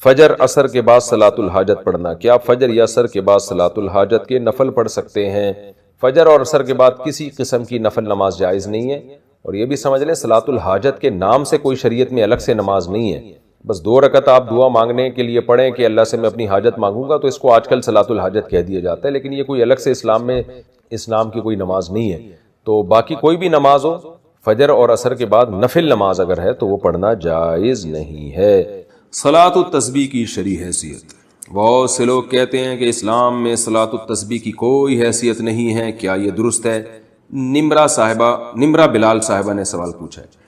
فجر عصر کے بعد صلاۃ الحاجت پڑھنا، کیا فجر یا عصر کے بعد صلاۃ الحاجت کے نفل پڑھ سکتے ہیں؟ فجر اور عصر کے بعد کسی قسم کی نفل نماز جائز نہیں ہے، اور یہ بھی سمجھ لیں صلاۃ الحاجت کے نام سے کوئی شریعت میں الگ سے نماز نہیں ہے۔ بس 2 رکعت آپ دعا مانگنے کے لیے پڑھیں کہ اللہ سے میں اپنی حاجت مانگوں گا، تو اس کو آج کل صلاۃ الحاجت کہہ دیا جاتا ہے، لیکن یہ کوئی الگ سے اسلام میں اسلام کی کوئی نماز نہیں ہے۔ تو باقی کوئی بھی نماز ہو، فجر اور عصر کے بعد نفل نماز اگر ہے تو وہ پڑھنا جائز نہیں ہے۔ صلاۃ التسبیح کی شرعی حیثیت۔ بہت سے لوگ کہتے ہیں کہ اسلام میں صلاۃ التسبیح کی کوئی حیثیت نہیں ہے، کیا یہ درست ہے؟ نمرہ بلال صاحبہ نے سوال پوچھا ہے۔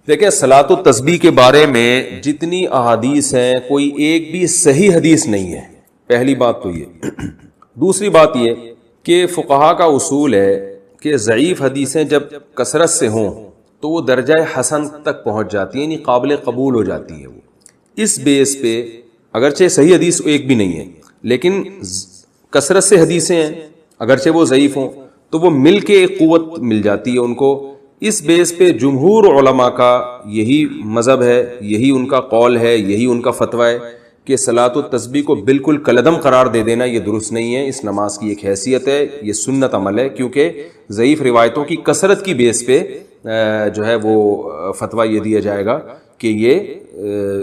دیکھیں، صلاۃ التسبیح کے بارے میں جتنی احادیث ہیں کوئی ایک بھی صحیح حدیث نہیں ہے، پہلی بات تو یہ۔ دوسری بات یہ کہ فقہا کا اصول ہے کہ ضعیف حدیثیں جب کثرت سے ہوں تو وہ درجہ حسن تک پہنچ جاتی ہیں، یعنی قابل قبول ہو جاتی ہے۔ وہ اس بیس پہ اگرچہ صحیح حدیث ایک بھی نہیں ہے، لیکن کثرت سے حدیثیں ہیں، اگرچہ وہ ضعیف ہوں تو وہ مل کے ایک قوت مل جاتی ہے ان کو۔ اس بیس پہ جمہور علماء کا یہی مذہب ہے، یہی ان کا قول ہے، یہی ان کا فتویٰ ہے کہ صلاۃ التسبیح کو بالکل کالعدم قرار دے دینا یہ درست نہیں ہے۔ اس نماز کی ایک حیثیت ہے، یہ سنت عمل ہے، کیونکہ ضعیف روایتوں کی کثرت کی بیس پہ جو ہے وہ فتویٰ یہ دیا جائے گا کہ یہ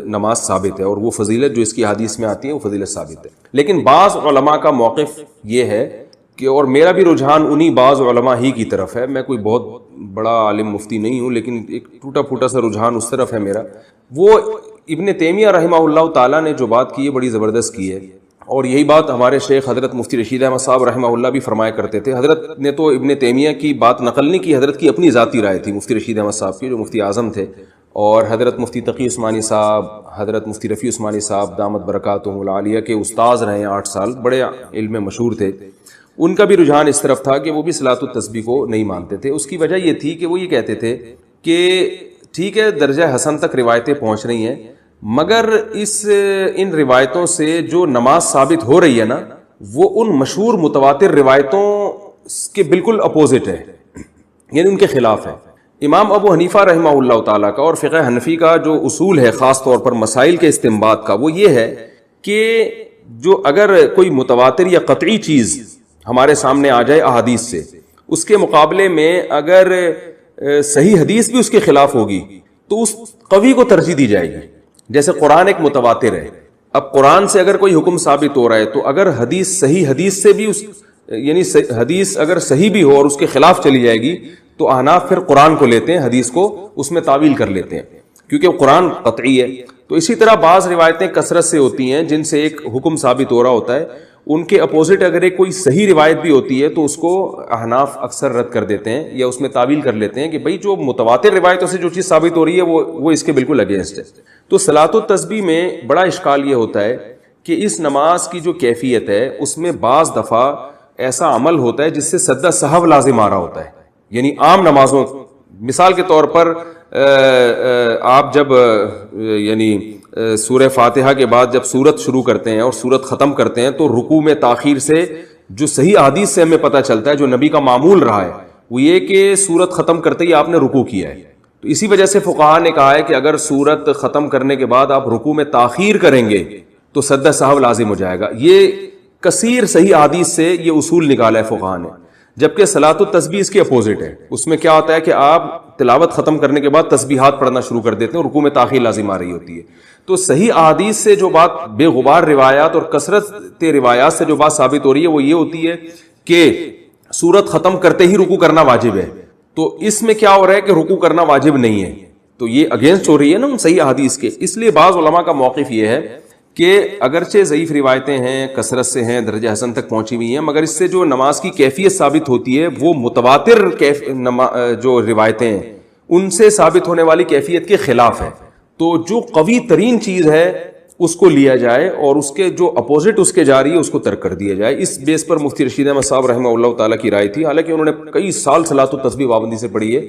نماز ثابت ہے، اور وہ فضیلت جو اس کی حدیث میں آتی ہے وہ فضیلت ثابت ہے۔ لیکن بعض علماء کا موقف یہ ہے کہ، اور میرا بھی رجحان انہی بعض علماء ہی کی طرف ہے، میں کوئی بہت بڑا عالم مفتی نہیں ہوں، لیکن ایک ٹوٹا پھوٹا سا رجحان اس طرف ہے میرا۔ وہ ابن تیمیہ رحمہ اللہ تعالیٰ نے جو بات کی ہے بڑی زبردست کی ہے، اور یہی بات ہمارے شیخ حضرت مفتی رشید احمد صاحب رحمہ اللہ بھی فرمایا کرتے تھے۔ حضرت نے تو ابن تیمیہ کی بات نقل نہیں کی، حضرت کی اپنی ذاتی رائے تھی مفتی رشید احمد صاحب کی، جو مفتی اعظم تھے، اور حضرت مفتی تقی عثمانی صاحب، حضرت مفتی رفیع عثمانی صاحب دامت برکاتہم العالیہ کے استاذ رہے 8 سال، بڑے علم میں مشہور تھے۔ ان کا بھی رجحان اس طرف تھا کہ وہ بھی صلاۃ التسبیح کو نہیں مانتے تھے۔ اس کی وجہ یہ تھی کہ وہ یہ کہتے تھے کہ ٹھیک ہے درجہ حسن تک روایتیں پہنچ رہی ہیں، مگر ان روایتوں سے جو نماز ثابت ہو رہی ہے نا، وہ ان مشہور متواتر روایتوں کے بالکل اپوزٹ ہے، یعنی ان کے خلاف ہے۔ امام ابو حنیفہ رحمہ اللہ تعالیٰ کا اور فقہ حنفی کا جو اصول ہے خاص طور پر مسائل کے استنباط کا، وہ یہ ہے کہ جو اگر کوئی متواتر یا قطعی چیز ہمارے سامنے آ جائے احادیث سے، اس کے مقابلے میں اگر صحیح حدیث بھی اس کے خلاف ہوگی تو اس قوی کو ترجیح دی جائے گی۔ جیسے قرآن ایک متواتر ہے، اب قرآن سے اگر کوئی حکم ثابت ہو رہا ہے تو اگر حدیث صحیح حدیث سے بھی یعنی حدیث اگر صحیح بھی ہو اور اس کے خلاف چلی جائے گی تو احناف پھر قرآن کو لیتے ہیں، حدیث کو اس میں تعویل کر لیتے ہیں، کیونکہ قرآن قطعی ہے۔ تو اسی طرح بعض روایتیں کثرت سے ہوتی ہیں جن سے ایک حکم ثابت ہو رہا ہوتا ہے، ان کے اپوزٹ اگر ایک کوئی صحیح روایت بھی ہوتی ہے تو اس کو احناف اکثر رد کر دیتے ہیں یا اس میں تعویل کر لیتے ہیں کہ بھئی جو متواتر روایتوں سے جو چیز ثابت ہو رہی ہے وہ اس کے بالکل اگینسٹ ہے۔ تو صلاۃ التسبیح میں بڑا اشکال یہ ہوتا ہے کہ اس نماز کی جو کیفیت ہے اس میں بعض دفعہ ایسا عمل ہوتا ہے جس سے سجدہ سہو لازم آ رہا ہوتا ہے، یعنی عام نمازوں، مثال کے طور پر آپ جب یعنی سورہ فاتحہ کے بعد جب سورت شروع کرتے ہیں اور سورت ختم کرتے ہیں تو رکوع میں تاخیر سے جو صحیح حدیث سے ہمیں پتہ چلتا ہے، جو نبی کا معمول رہا ہے، وہ یہ کہ سورت ختم کرتے ہی آپ نے رکوع کیا ہے۔ تو اسی وجہ سے فقہاء نے کہا ہے کہ اگر سورت ختم کرنے کے بعد آپ رکوع میں تاخیر کریں گے تو سجدہ سہو لازم ہو جائے گا۔ یہ کثیر صحیح حدیث سے یہ اصول نکالا ہے فقہاء نے، جبکہ صلاۃ التسبیح اس کے اپوزٹ ہے۔ اس میں کیا ہوتا ہے کہ آپ تلاوت ختم کرنے کے بعد تسبیحات پڑھنا شروع کر دیتے ہیں، رکوع میں تاخیر لازم آ رہی ہوتی ہے۔ تو صحیح احادیث سے جو بات بے غبار روایات اور کثرت روایات سے جو بات ثابت ہو رہی ہے وہ یہ ہوتی ہے کہ سورت ختم کرتے ہی رکوع کرنا واجب ہے، تو اس میں کیا ہو رہا ہے کہ رکوع کرنا واجب نہیں ہے، تو یہ اگینسٹ ہو رہی ہے نا ان صحیح احادیث کے۔ اس لیے بعض علماء کا موقف یہ ہے کہ اگرچہ ضعیف روایتیں ہیں، کثرت سے ہیں، درجہ حسن تک پہنچی ہوئی ہیں، مگر اس سے جو نماز کی کیفیت ثابت ہوتی ہے وہ متواتر جو روایتیں ہیں ان سے ثابت ہونے والی کیفیت کے خلاف ہے۔ تو جو قوی ترین چیز ہے اس کو لیا جائے اور اس کے جو اپوزٹ اس کے جا رہی ہے اس کو ترک کر دیا جائے۔ اس بیس پر مفتی رشید احمد صاحب رحمہ اللہ تعالیٰ کی رائے تھی، حالانکہ انہوں نے کئی سال صلاۃ التسبیح پابندی سے پڑھی ہے،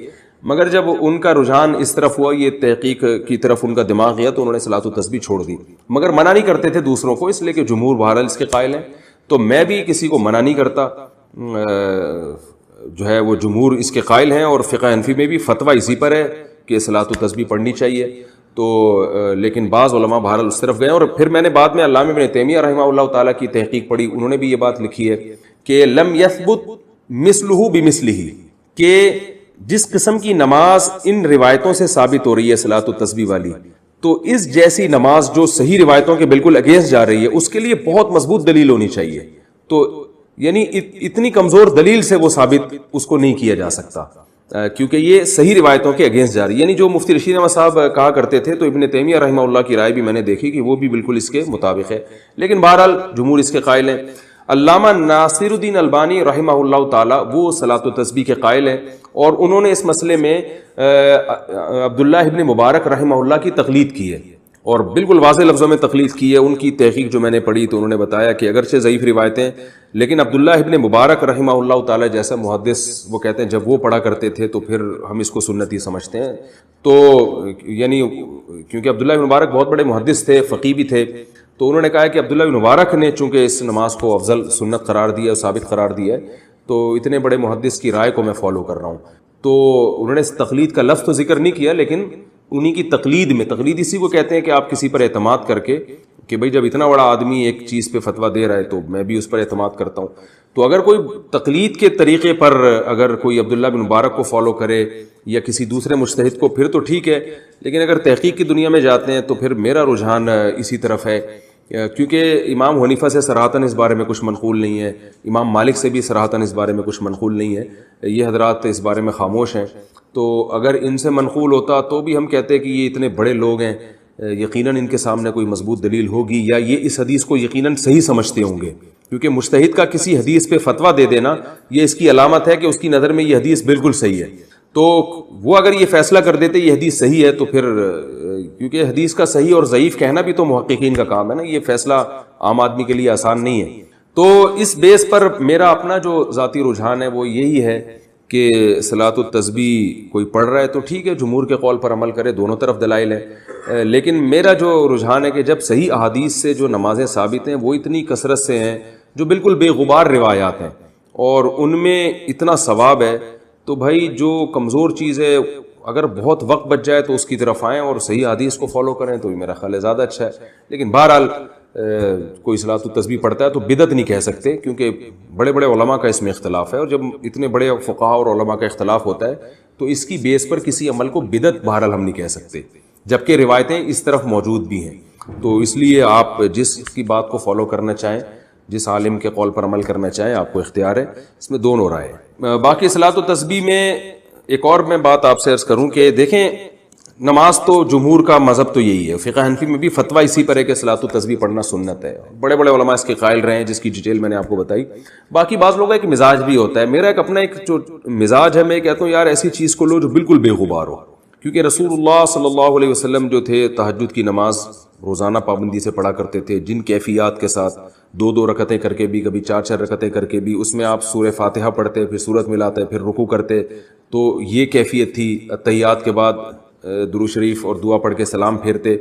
مگر جب ان کا رجحان اس طرف ہوا، یہ تحقیق کی طرف ان کا دماغ گیا، تو انہوں نے صلاۃ التسبیح چھوڑ دی، مگر منع نہیں کرتے تھے دوسروں کو، اس لیے کہ جمہور بہرحال اس کے قائل ہیں۔ تو میں بھی کسی کو منع نہیں کرتا، جو ہے وہ جمہور اس کے قائل ہیں، اور فقہ حنفی میں بھی فتویٰ اسی پر ہے کہ صلاۃ التسبیح پڑھنی چاہیے۔ تو لیکن بعض علماء بہرحال اس طرف گئے. اور پھر میں نے بعد میں علامہ ابن تیمیہ رحمہ اللہ تعالیٰ کی تحقیق پڑھی, انہوں نے بھی یہ بات لکھی ہے کہ لم یثبت مثلہ بمثلہ, کہ جس قسم کی نماز ان روایتوں سے ثابت ہو رہی ہے صلاۃ التسبیح والی, تو اس جیسی نماز جو صحیح روایتوں کے بالکل اگینسٹ جا رہی ہے اس کے لیے بہت مضبوط دلیل ہونی چاہیے. تو یعنی اتنی کمزور دلیل سے وہ ثابت اس کو نہیں کیا جا سکتا, کیونکہ یہ صحیح روایتوں کے اگینسٹ جا رہی ہے. یعنی جو مفتی رشید احمد صاحب کہا کرتے تھے, تو ابن تیمیہ رحمہ اللہ کی رائے بھی میں نے دیکھی کہ وہ بھی بالکل اس کے مطابق ہے, لیکن بہرحال جمہور اس کے قائل ہیں. علامہ ناصر الدین البانی رحمہ اللہ تعالی وہ صلاۃ التسبیح کے قائل ہیں, اور انہوں نے اس مسئلے میں عبداللہ ابن مبارک رحمہ اللہ کی تقلید کی ہے, اور بالکل واضح لفظوں میں تقلید کی ہے. ان کی تحقیق جو میں نے پڑھی تو انہوں نے بتایا کہ اگرچہ ضعیف روایتیں, لیکن عبداللہ ابن مبارک رحمہ اللہ تعالی جیسا محدث, وہ کہتے ہیں جب وہ پڑھا کرتے تھے تو پھر ہم اس کو سنتی سمجھتے ہیں. تو یعنی کیونکہ عبداللہ ابن مبارک بہت بڑے محدث تھے, فقیہ بھی تھے, تو انہوں نے کہا کہ عبداللہ بن مبارک نے چونکہ اس نماز کو افضل سنت قرار دیا اور ثابت قرار دیا ہے, تو اتنے بڑے محدث کی رائے کو میں فالو کر رہا ہوں. تو انہوں نے اس تقلید کا لفظ تو ذکر نہیں کیا, لیکن انہی کی تقلید میں, تقلید اسی کو کہتے ہیں کہ آپ کسی پر اعتماد کر کے کہ بھئی جب اتنا بڑا آدمی ایک چیز پہ فتویٰ دے رہا ہے تو میں بھی اس پر اعتماد کرتا ہوں. تو اگر کوئی تقلید کے طریقے پر اگر کوئی عبداللہ بن مبارک کو فالو کرے یا کسی دوسرے مجتہد کو, پھر تو ٹھیک ہے, لیکن اگر تحقیق کی دنیا میں جاتے ہیں تو پھر میرا رجحان اسی طرف ہے, کیونکہ امام حنیفہ سے صراحتاً اس بارے میں کچھ منقول نہیں ہے, امام مالک سے بھی صراحتاً اس بارے میں کچھ منقول نہیں ہے, یہ حضرات اس بارے میں خاموش ہیں. تو اگر ان سے منقول ہوتا تو بھی ہم کہتے ہیں کہ یہ اتنے بڑے لوگ ہیں, یقیناً ان کے سامنے کوئی مضبوط دلیل ہوگی, یا یہ اس حدیث کو یقیناً صحیح سمجھتے ہوں گے, کیونکہ مجتہد کا کسی حدیث پہ فتویٰ دے دینا یہ اس کی علامت ہے کہ اس کی نظر میں یہ حدیث بالکل صحیح ہے. تو وہ اگر یہ فیصلہ کر دیتے یہ حدیث صحیح ہے, تو پھر کیونکہ حدیث کا صحیح اور ضعیف کہنا بھی تو محققین کا کام ہے نا, یہ فیصلہ عام آدمی کے لیے آسان نہیں ہے. تو اس بیس پر میرا اپنا جو ذاتی رجحان ہے وہ یہی ہے کہ صلاۃ التسبیح کوئی پڑھ رہا ہے تو ٹھیک ہے, جمہور کے قول پر عمل کرے, دونوں طرف دلائل ہیں, لیکن میرا جو رجحان ہے کہ جب صحیح احادیث سے جو نمازیں ثابت ہیں وہ اتنی کثرت سے ہیں, جو بالکل بے غبار روایات ہیں, اور ان میں اتنا ثواب ہے, تو بھائی جو کمزور چیز ہے اگر بہت وقت بچ جائے تو اس کی طرف آئیں اور صحیح حدیث کو فالو کریں, تو یہ میرا خیال ہے زیادہ اچھا ہے. لیکن بہرحال کوئی صلاۃ التسبیح پڑھتا ہے تو بدعت نہیں کہہ سکتے, کیونکہ بڑے بڑے علماء کا اس میں اختلاف ہے, اور جب اتنے بڑے فقہاء اور علماء کا اختلاف ہوتا ہے تو اس کی بیس پر کسی عمل کو بدعت بہرحال ہم نہیں کہہ سکتے, جبکہ روایتیں اس طرف موجود بھی ہیں. تو اس لیے آپ جس کی بات کو فالو کرنا چاہیں, جس عالم کے قول پر عمل کرنا چاہیں, آپ کو اختیار ہے, اس میں دونوں رائے ہیں. باقی صلاۃ التسبیح میں ایک اور میں بات آپ سے عرض کروں کہ دیکھیں, نماز تو جمہور کا مذہب تو یہی ہے, فقہ حنفی میں بھی فتویٰ اسی پر ہے کہ صلاۃ التسبیح پڑھنا سنت ہے, بڑے بڑے علماء اس کے قائل رہے ہیں, جس کی ڈیٹیل میں نے آپ کو بتائی. باقی بعض لوگوں کا ایک مزاج بھی ہوتا ہے, میرا ایک اپنا ایک جو مزاج ہے, میں کہتا ہوں یار ایسی چیز کو لو جو بالکل بے غبار ہو, کیونکہ رسول اللہ صلی اللہ علیہ وسلم جو تھے تہجد کی نماز روزانہ پابندی سے پڑھا کرتے تھے, جن کیفیات کے ساتھ, 2 رکعتیں کر کے بھی, کبھی 4 رکعتیں کر کے بھی, اس میں آپ سورہ فاتحہ پڑھتے, پھر سورت ملاتے, پھر رکوع کرتے, تو یہ کیفیت تھی. تحیات کے بعد درود شریف اور دعا پڑھ کے سلام پھیرتے,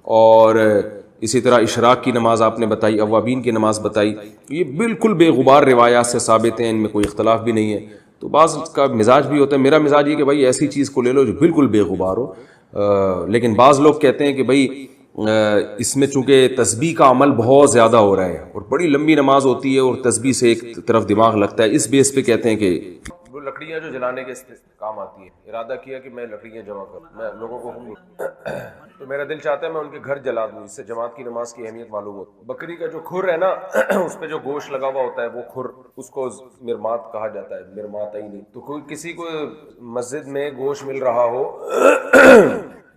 اور اسی طرح اشراق کی نماز آپ نے بتائی, اوابین کی نماز بتائی, یہ بالکل بے غبار روایات سے ثابت ہیں, ان میں کوئی اختلاف بھی نہیں ہے. تو بعض کا مزاج بھی ہوتا ہے, میرا مزاج یہ کہ بھائی ایسی چیز کو لے لو جو بالکل بے غبار ہو. لیکن بعض لوگ کہتے ہیں کہ بھائی اس میں چونکہ تسبیح کا عمل بہت زیادہ ہو رہا ہے, اور بڑی لمبی نماز ہوتی ہے, اور تسبیح سے ایک طرف دماغ لگتا ہے, اس بیس پہ کہتے ہیں کہ وہ لکڑیاں جو جلانے کے کام آتی ہیں, ارادہ کیا کہ میں لکڑیاں جمع کروں, میں لوگوں کو تو میرا دل چاہتا ہے میں ان کے گھر جلا دوں, اس سے جماعت کی نماز کی اہمیت معلوم ہوتی ہے. بکری کا جو کھر ہے نا, اس پہ جو گوشت لگا ہوا ہوتا ہے, وہ کھر, اس کو مرمات کہا جاتا ہے, مرمات ہی نہیں. تو کوئی کسی کو مسجد میں گوشت مل رہا ہو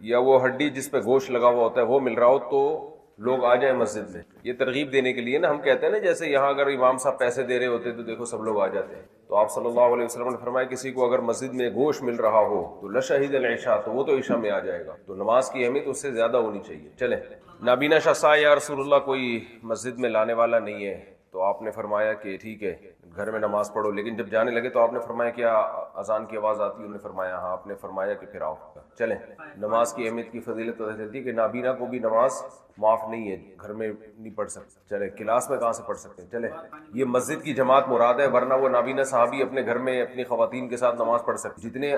یا وہ ہڈی جس پہ گوشت لگا ہوا ہوتا ہے وہ مل رہا ہو, تو لوگ آ جائیں مسجد میں. یہ ترغیب دینے کے لیے نا, ہم کہتے ہیں نا جیسے یہاں اگر امام صاحب پیسے دے رہے ہوتے تو دیکھو سب لوگ آ جاتے ہیں. تو آپ صلی اللہ علیہ وسلم نے فرمایا کسی کو اگر مسجد میں گوشت مل رہا ہو تو لشہید العشاء, تو وہ تو عشاء میں آ جائے گا. تو نماز کی اہمیت اس سے زیادہ ہونی چاہیے. چلیں, نابینا شخص آیا یا رسول اللہ کوئی مسجد میں لانے والا نہیں ہے, تو آپ نے فرمایا کہ ٹھیک ہے گھر میں نماز پڑھو. لیکن جب جانے لگے تو آپ نے فرمایا کیا اذان کی آواز آتی ہے؟ انہوں نے فرمایا ہاں. آپ نے فرمایا کہ پھر آؤ. چلیں, نماز کی اہمیت کی فضیلت پتہ چلتی ہے کہ نابینا کو بھی نماز معاف نہیں ہے, گھر میں نہیں پڑھ سکتے. چلیں, کلاس میں کہاں سے پڑھ سکتے ہیں؟ چلیں, یہ مسجد کی جماعت مراد ہے, ورنہ وہ نابینا صحابی اپنے گھر میں اپنی خواتین کے ساتھ نماز پڑھ سکتے. جتنے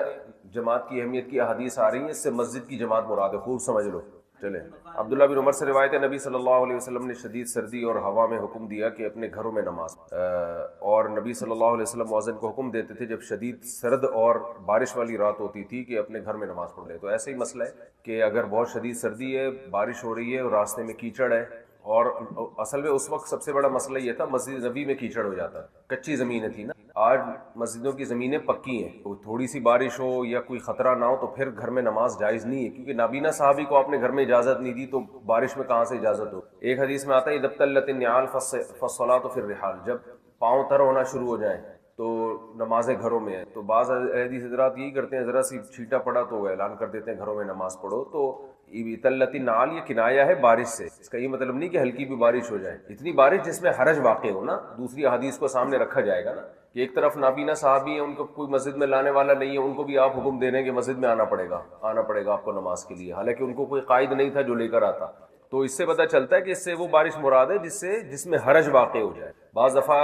جماعت کی اہمیت کی احادیث آ رہی ہیں اس سے مسجد کی جماعت مراد ہے, خوب سمجھ لو. چلیں، عبداللہ بن عمر سے روایت ہے نبی صلی اللہ علیہ وسلم نے شدید سردی اور ہوا میں حکم دیا کہ اپنے گھروں میں نماز، اور نبی صلی اللہ علیہ وسلم مؤذن کو حکم دیتے تھے جب شدید سرد اور بارش والی رات ہوتی تھی کہ اپنے گھر میں نماز پڑھ لے۔ تو ایسا ہی مسئلہ ہے کہ اگر بہت شدید سردی ہے، بارش ہو رہی ہے اور راستے میں کیچڑ ہے، اور اصل میں اس وقت سب سے بڑا مسئلہ یہ تھا مسجد نبی میں کیچڑ ہو جاتا، کچی زمینیں تھی نا، آج مسجدوں کی زمینیں پکی ہیں، تو تھوڑی سی بارش ہو یا کوئی خطرہ نہ ہو تو پھر گھر میں نماز جائز نہیں ہے، کیونکہ نابینا صحابی کو آپ نے گھر میں اجازت نہیں دی تو بارش میں کہاں سے اجازت ہو۔ ایک حدیث میں آتا ہے اذا ابتلت النعال فالصلاة فی الرحال، جب پاؤں تر ہونا شروع ہو جائیں تو نمازیں گھروں میں ہیں۔ تو بعض احادیث حضرات یہی کرتے ہیں، ذرا سی چھینٹا پڑا تو وہ اعلان کر دیتے ہیں گھروں میں نماز پڑھو۔ تو طلت النعال یہ کنایا ہے بارش سے، اس کا یہ مطلب نہیں کہ ہلکی بھی بارش ہو جائے، اتنی بارش جس میں حرج واقع ہو نا، دوسری احادیث کو سامنے رکھا جائے گا نا کہ ایک طرف نابینا صحابی ہیں، ان کو کوئی مسجد میں لانے والا نہیں ہے، ان کو بھی آپ حکم دے رہے ہیں کہ مسجد میں آنا پڑے گا آپ کو نماز کے لیے، حالانکہ ان کو کوئی قائد نہیں تھا جو لے کر آتا۔ تو اس سے پتہ چلتا ہے کہ اس سے وہ بارش مراد ہے جس میں حرج واقع ہو جائے۔ بعض دفعہ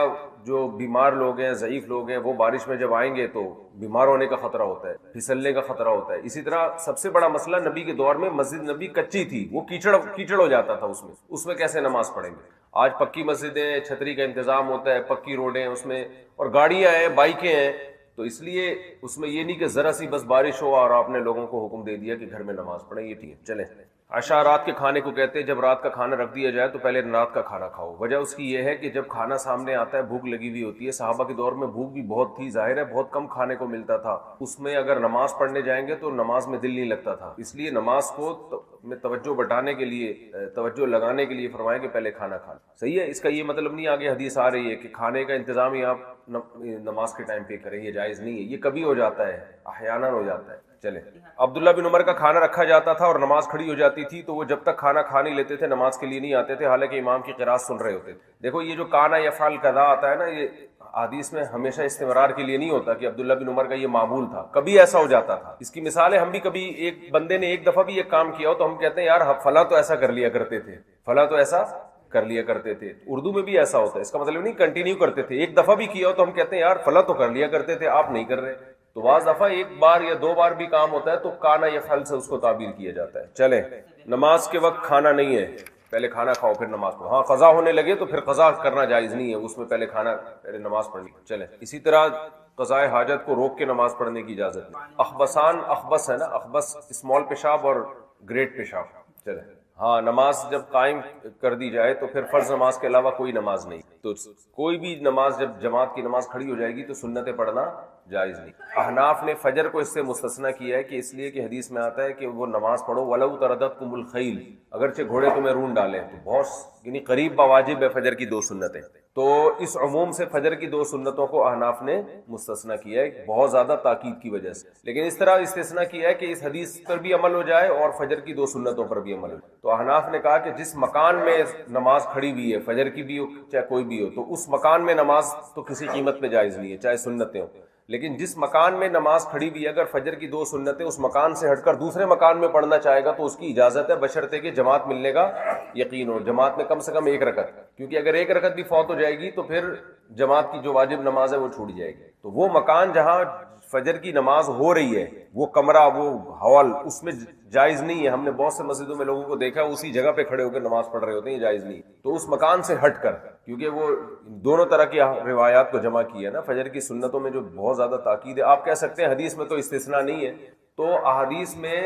جو بیمار لوگ ہیں، ضعیف لوگ ہیں، وہ بارش میں جب آئیں گے تو بیمار ہونے کا خطرہ ہوتا ہے، پھسلنے کا خطرہ ہوتا ہے۔ اسی طرح سب سے بڑا مسئلہ نبی کے دور میں مسجد نبی کچی تھی، وہ کیچڑ ہو جاتا تھا، اس میں کیسے نماز پڑھیں گے؟ آج پکی مسجدیں ہیں، چھتری کا انتظام ہوتا ہے، پکی روڈیں اس میں، اور گاڑیاں ہیں، بائکیں ہیں، تو اس لیے اس میں یہ نہیں کہ ذرا سی بس بارش ہو اور آپ نے لوگوں کو حکم دے دیا کہ گھر میں نماز پڑھیں، یہ ٹھیک ہے۔ چلیں، عشاء رات کے کھانے کو کہتے ہیں، جب رات کا کھانا رکھ دیا جائے تو پہلے رات کا کھانا کھاؤ۔ وجہ اس کی یہ ہے کہ جب کھانا سامنے آتا ہے بھوک لگی ہوئی ہوتی ہے، صحابہ کے دور میں بھوک بھی بہت تھی، ظاہر ہے بہت کم کھانے کو ملتا تھا، اس میں اگر نماز پڑھنے جائیں گے تو نماز میں دل نہیں لگتا تھا، اس لیے نماز کو میں توجہ بٹانے کے لیے، توجہ لگانے کے لیے فرمایا کہ پہلے کھانا کھا لیں۔ صحیح ہے، اس کا یہ مطلب نہیں آگے حدیث آ رہی ہے کہ کھانے کا انتظام ہی آپ نماز کے ٹائم پہ کریں، یہ جائز نہیں ہے، یہ کبھی ہو جاتا ہے، احیانا ہو جاتا ہے۔ چلیں، عبداللہ بن عمر کا کھانا رکھا جاتا تھا اور نماز کھڑی ہو جاتی تھی تو وہ جب تک کھانا کھا نہیں لیتے تھے نماز کے لیے نہیں آتے تھے، حالانکہ امام کی قرات سن رہے ہوتے تھے۔ دیکھو یہ جو کانا یفعل کذا آتا ہے نا، یہ حدیث میں ہمیشہ استمرار کے لیے نہیں ہوتا کہ عبداللہ بن عمر کا یہ معمول تھا، کبھی ایسا ہو جاتا تھا۔ اس کی مثال ہے، ہم بھی کبھی ایک بندے نے ایک دفعہ بھی یہ کام کیا ہو تو ہم کہتے ہیں یار فلاں تو ایسا کر لیا کرتے تھے، فلاں تو ایسا کر لیا کرتے تھے۔ اردو میں بھی ایسا ہوتا ہے، اس کا مطلب نہیں کنٹینیو کرتے تھے، ایک دفعہ بھی کیا ہو تو ہم کہتے ہیں یار فلاں تو کر لیا کرتے تھے، آپ نہیں کر رہے۔ تو بعض دفعہ ایک بار یا دو بار بھی کام ہوتا ہے تو کانا یفعل سے اس کو تعبیر کیا جاتا ہے۔ چلیں، نماز کے وقت کھانا نہیں ہے، پہلے کھانا کھاؤ پھر نماز پڑھو۔ ہاں قضا ہونے لگے تو پھر قضا کرنا جائز نہیں ہے، اس میں پہلے کھانا پہلے نماز پڑھنی۔ چلیں، اسی طرح قضاء حاجت کو روک کے نماز پڑھنے کی اجازت نہیں۔ اخبثان، اخبث ہے نا، اخبث اسمال پیشاب اور گریٹ پیشاب۔ چلیں، ہاں نماز جب قائم کر دی جائے تو پھر فرض نماز کے علاوہ کوئی نماز نہیں، تو کوئی بھی نماز جب جماعت کی نماز کھڑی ہو جائے گی تو سنتیں پڑھنا جائز نہیں۔ احناف نے فجر کو اس سے مستثنیٰ کیا ہے کہ اس لیے کہ حدیث میں آتا ہے کہ وہ نماز پڑھو وَلَوْ تَرَدَتْكُمُ الْخَيْلُ، اگرچہ گھوڑے تمہیں رون ڈالیں، تو بہت یعنی قریب بواجب ہے فجر کی 2 سنتیں، تو اس عموم سے فجر کی 2 سنتوں کو احناف نے مستثنیٰ کیا ہے بہت زیادہ تاکید کی وجہ سے، لیکن اس طرح استثناء کیا ہے کہ اس حدیث پر بھی عمل ہو جائے اور فجر کی 2 سنتوں پر بھی عمل ہو جائے۔ تو احناف نے کہا کہ جس مکان میں نماز کھڑی ہوئی ہے، فجر کی بھی ہو چاہے کوئی بھی ہو، تو اس مکان میں نماز تو کسی قیمت پہ جائز نہیں ہے چاہے سنتیں ہوں، لیکن جس مکان میں نماز کھڑی ہوئی ہے اگر فجر کی 2 سنتیں اس مکان سے ہٹ کر دوسرے مکان میں پڑھنا چاہے گا تو اس کی اجازت ہے، بشرطے کہ جماعت ملنے کا یقین ہو، جماعت میں کم سے کم 1 رکعت، کیونکہ اگر 1 رکعت بھی فوت ہو جائے گی تو پھر جماعت کی جو واجب نماز ہے وہ چھوٹ جائے گی۔ تو وہ مکان جہاں فجر کی نماز ہو رہی ہے، وہ کمرہ، وہ ہال، اس میں جائز نہیں ہے۔ ہم نے بہت سے مسجدوں میں لوگوں کو دیکھا اسی جگہ پہ کھڑے ہو کر نماز پڑھ رہے ہوتے ہیں، یہ جائز نہیں۔ تو اس مکان سے ہٹ کر، کیونکہ وہ دونوں طرح کی روایات کو جمع کی ہے نا، فجر کی سنتوں میں جو بہت زیادہ تاکید ہے، آپ کہہ سکتے ہیں حدیث میں تو استثناء نہیں ہے، تو احادیث میں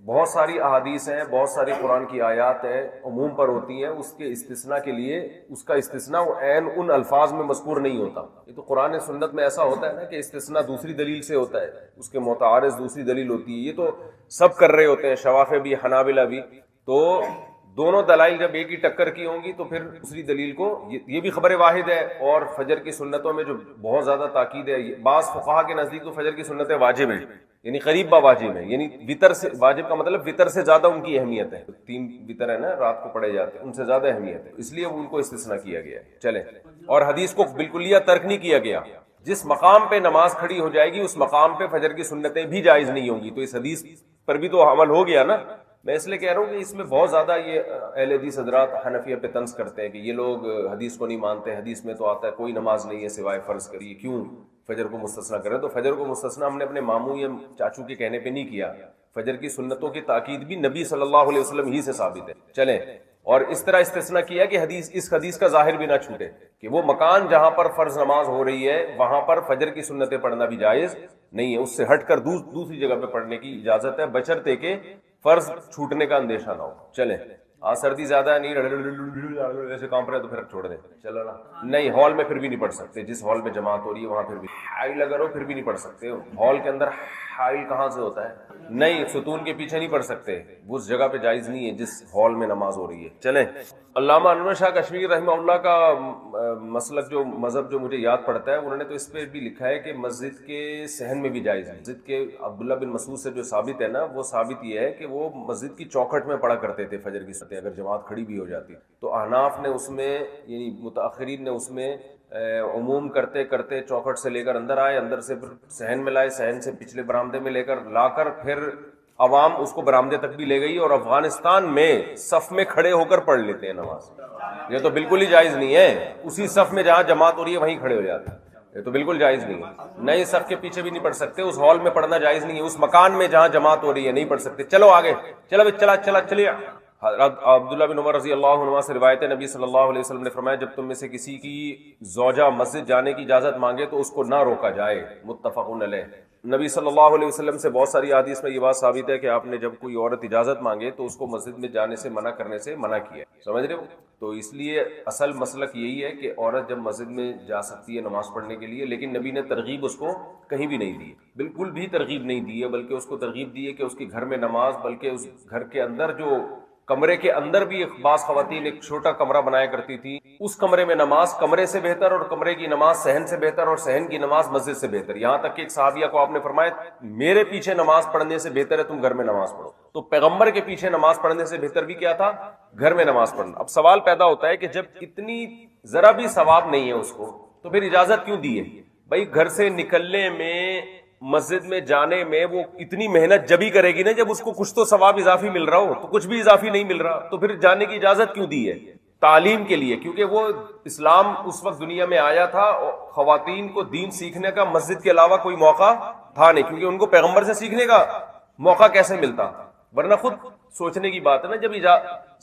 بہت ساری احادیث ہیں، بہت ساری قرآن کی آیات ہیں عموم پر ہوتی ہیں، اس کے استثناء کے لیے اس کا استثناء عین ان الفاظ میں مذکور نہیں ہوتا۔ یہ تو قرآن سنت میں ایسا ہوتا ہے نا کہ استثناء دوسری دلیل سے ہوتا ہے، اس کے متعارض دوسری دلیل ہوتی ہے، یہ تو سب کر رہے ہوتے ہیں، شوافع بھی، حنابلہ بھی، تو دونوں دلائل جب ایک ہی ٹکر کی ہوں گی تو پھر دوسری دلیل کو، یہ بھی خبر واحد ہے، اور فجر کی سنتوں میں جو بہت زیادہ تاکید ہے، بعض فقہا کے نزدیک تو فجر کی سنتیں واجب ہیں، یعنی قریب با واجب ہے، یعنی وطر سے، واجب کا مطلب وطر سے زیادہ ان کی اہمیت ہے، 3 وطر ہے نا رات کو پڑھے جاتے ہیں، ان سے زیادہ اہمیت ہے، اس لیے ان کو استثناء کیا گیا ہے۔ چلیں، اور حدیث کو بالکلیہ ترک نہیں کیا گیا، جس مقام پہ نماز کھڑی ہو جائے گی اس مقام پہ فجر کی سنتیں بھی جائز نہیں ہوں گی، تو اس حدیث پر بھی تو عمل ہو گیا نا۔ میں اس لیے کہہ رہا ہوں کہ اس میں بہت زیادہ یہ اہل حدیث حضرات حنفیہ پہ طنز کرتے ہیں کہ یہ لوگ حدیث کو نہیں مانتے، حدیث میں تو آتا ہے کوئی نماز نہیں ہے سوائے فرض کر، یہ کیوں فجر کو مستثنیٰ کریں؟ تو فجر کو مستثنیٰ ہم نے اپنے ماموں یا چاچو کے کہنے پہ نہیں کیا، فجر کی سنتوں کی تاکید بھی نبی صلی اللہ علیہ وسلم ہی سے ثابت ہے. چلیں، اور اس طرح استثناء کیا کہ اس حدیث کا ظاہر بھی نہ چھوٹے کہ وہ مکان جہاں پر فرض نماز ہو رہی ہے وہاں پر فجر کی سنتیں پڑھنا بھی جائز نہیں ہے، اس سے ہٹ کر دوسری جگہ پہ پڑھنے کی اجازت ہے، بشرطے کہ فرض چھوٹنے کا اندیشہ نہ ہو. چلیں، سردی زیادہ ہے، نہیں ایسے کام پر ہے تو پھر چھوڑ دیں، چلو نا. نہیں، ہال میں پھر بھی نہیں پڑھ سکتے، جس ہال میں جماعت ہو رہی ہے وہاں پھر بھی حائل اگر ہو پھر بھی نہیں پڑھ سکتے. ہال کے اندر حائل کہاں سے ہوتا ہے؟ نہیں، ستون کے پیچھے نہیں پڑھ سکتے، اس جگہ پہ جائز نہیں ہے جس ہال میں نماز ہو رہی ہے. چلیں، علامہ انور شاہ کشمیری رحمہ اللہ کا مسلک جو مذہب جو مجھے یاد پڑتا ہے، انہوں نے تو اس پہ بھی لکھا ہے کہ مسجد کے صحن میں بھی جائز ہے. مسجد کے عبداللہ بن مسعود سے جو ثابت ہے نا، وہ ثابت یہ ہے کہ وہ مسجد کی چوکھٹ میں پڑھا کرتے تھے فجر کی سنتیں اگر جماعت کھڑی بھی ہو جاتی. تو احناف نے اس میں، یعنی متاخرین نے اس میں عموم کرتے کرتے چوکھٹ سے لے کر اندر آئے، اندر سے صحن میں لائے، صحن سے پچھلے برآمدے میں لے کر لا کر پھر عوام اس کو برآمدے تک بھی لے گئی، اور افغانستان میں صف میں کھڑے ہو کر پڑھ لیتے ہیں نماز. یہ تو بالکل ہی جائز نہیں ہے، اسی صف میں جہاں جماعت ہو رہی ہے وہیں کھڑے ہو جاتے ہیں، یہ تو بالکل جائز نہیں ہے. نئے صف کے پیچھے بھی نہیں پڑھ سکتے، اس ہال میں پڑھنا جائز نہیں ہے، اس مکان میں جہاں جماعت ہو رہی ہے نہیں پڑھ سکتے. چلو آگے، چلیے. عبداللہ بن عمر رضی اللہ عنہ سے روایت ہے، نبی صلی اللہ علیہ وسلم نے فرمایا جب تم میں سے کسی کی زوجہ مسجد جانے کی اجازت مانگے تو اس کو نہ روکا جائے. متفق علیہ. نبی صلی اللہ علیہ وسلم سے بہت ساری احادیث میں یہ بات ثابت ہے کہ آپ نے جب کوئی عورت اجازت مانگے تو اس کو مسجد میں جانے سے منع کرنے سے منع کیا. سمجھ رہے ہو؟ تو اس لیے اصل مسلک یہی ہے کہ عورت جب مسجد میں جا سکتی ہے نماز پڑھنے کے لیے، لیکن نبی نے ترغیب اس کو کہیں بھی نہیں دی، بالکل بھی ترغیب نہیں دی ہے، بلکہ اس کو ترغیب دی ہے کہ اس کے گھر میں نماز، بلکہ اس گھر کے اندر جو کمرے کے اندر بھی بعض خواتین ایک چھوٹا کمرہ بنایا کرتی تھی، اس کمرے میں نماز کمرے سے بہتر، اور کمرے کی نماز صحن سے بہتر، اور صحن کی نماز مسجد سے بہتر. یہاں تک کہ ایک صحابیہ کو آپ نے فرمایا میرے پیچھے نماز پڑھنے سے بہتر ہے تم گھر میں نماز پڑھو. تو پیغمبر کے پیچھے نماز پڑھنے سے بہتر بھی کیا تھا؟ گھر میں نماز پڑھنا. اب سوال پیدا ہوتا ہے کہ جب اتنی ذرا بھی ثواب نہیں ہے اس کو تو پھر اجازت کیوں دی ہے؟ بھائی گھر سے نکلنے میں، مسجد میں جانے میں وہ اتنی محنت جبھی کرے گی نا جب اس کو کچھ تو ثواب اضافی مل رہا ہو، تو کچھ بھی اضافی نہیں مل رہا، تو پھر جانے کی اجازت کیوں دی ہے؟ تعلیم کے لیے، کیونکہ وہ اسلام اس وقت دنیا میں آیا تھا، خواتین کو دین سیکھنے کا مسجد کے علاوہ کوئی موقع تھا نہیں، کیونکہ ان کو پیغمبر سے سیکھنے کا موقع کیسے ملتا؟ ورنہ خود سوچنے کی بات ہے نا، جب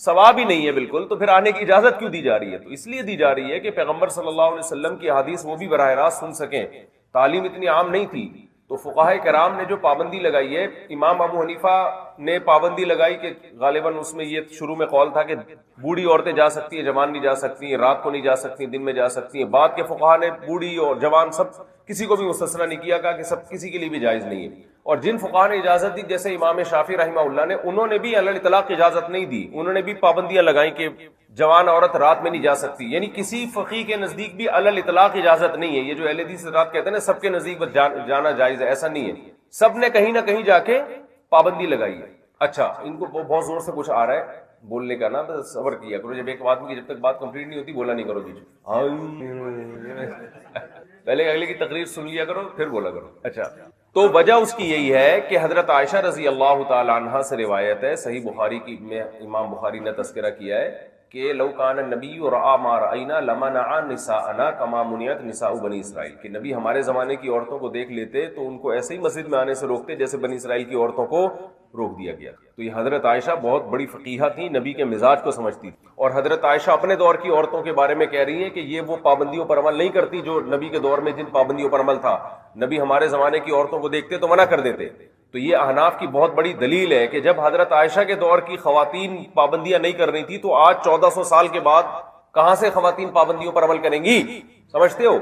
ثواب ہی نہیں ہے بالکل تو پھر آنے کی اجازت کیوں دی جا رہی ہے؟ تو اس لیے دی جا رہی ہے کہ پیغمبر صلی اللہ علیہ وسلم کی حدیث وہ بھی براہ راست سن سکیں. تعلیم اتنی عام نہیں تھی، تو فقہاء کرام نے جو پابندی لگائی ہے، امام ابو حنیفہ نے پابندی لگائی کہ غالباً اس میں یہ شروع میں قول تھا کہ بوڑھی عورتیں جا سکتی ہیں، جوان نہیں جا سکتی ہیں، رات کو نہیں جا سکتی، دن میں جا سکتی ہیں. بعد کے فقہاء نے بوڑھی اور جوان سب کسی کو بھی مستثنیٰ نہیں کیا، کہا کہ سب کسی کے لیے بھی جائز نہیں ہے. اور جن فقہاء نے اجازت دی جیسے امام شافعی رحمہ اللہ نے، انہوں نے بھی علی الاطلاق اجازت نہیں دی، انہوں نے بھی پابندیاں لگائیں کہ جوان عورت رات میں نہیں جا سکتی. یعنی کسی فقیہ کے نزدیک بھی علی الاطلاق اجازت نہیں ہے. یہ جو اہل حدیث حضرات کہتے ہیں نا سب کے نزدیک جانا جائز ہے، ایسا نہیں ہے، سب نے کہیں نہ کہیں جا کے پابندی لگائی ہے. اچھا، ان کو بہت زور سے کچھ آ رہا ہے بولنے کا نا، بس صبر کیا کرو. جب ایک آدمی کی جب تک بات کمپلیٹ نہیں ہوتی بولا نہیں کرو بیچ پہلے اگلے کی تقریر سن لیا کرو پھر بولا کرو. اچھا، تو وجہ اس کی یہی ہے کہ حضرت عائشہ رضی اللہ تعالی عنہا سے روایت ہے، صحیح بخاری کی میں امام بخاری نے تذکرہ کیا ہے کہ لو کان النبی رأى ما رأینا لمنع نساءنا کما منعت نساء بنی اسرائیل، کہ نبی ہمارے زمانے کی عورتوں کو دیکھ لیتے تو ان کو ایسے ہی مسجد میں آنے سے روکتے جیسے بنی اسرائیل کی عورتوں کو روک دیا گیا. تو یہ حضرت عائشہ بہت بڑی فقیہہ تھی، نبی کے مزاج کو سمجھتی تھی. اور حضرت عائشہ اپنے دور کی عورتوں کے بارے میں کہہ رہی ہیں کہ یہ وہ پابندیوں پر عمل نہیں کرتی جو نبی کے دور میں جن پابندیوں پر عمل تھا. نبی ہمارے زمانے کی عورتوں کو دیکھتے تو منع کر دیتے. تو یہ احناف کی بہت بڑی دلیل ہے کہ جب حضرت عائشہ کے دور کی خواتین پابندیاں نہیں کر رہی تھی تو آج 1400 سال کے بعد کہاں سے خواتین پابندیوں پر عمل کریں گی؟ سمجھتے ہو؟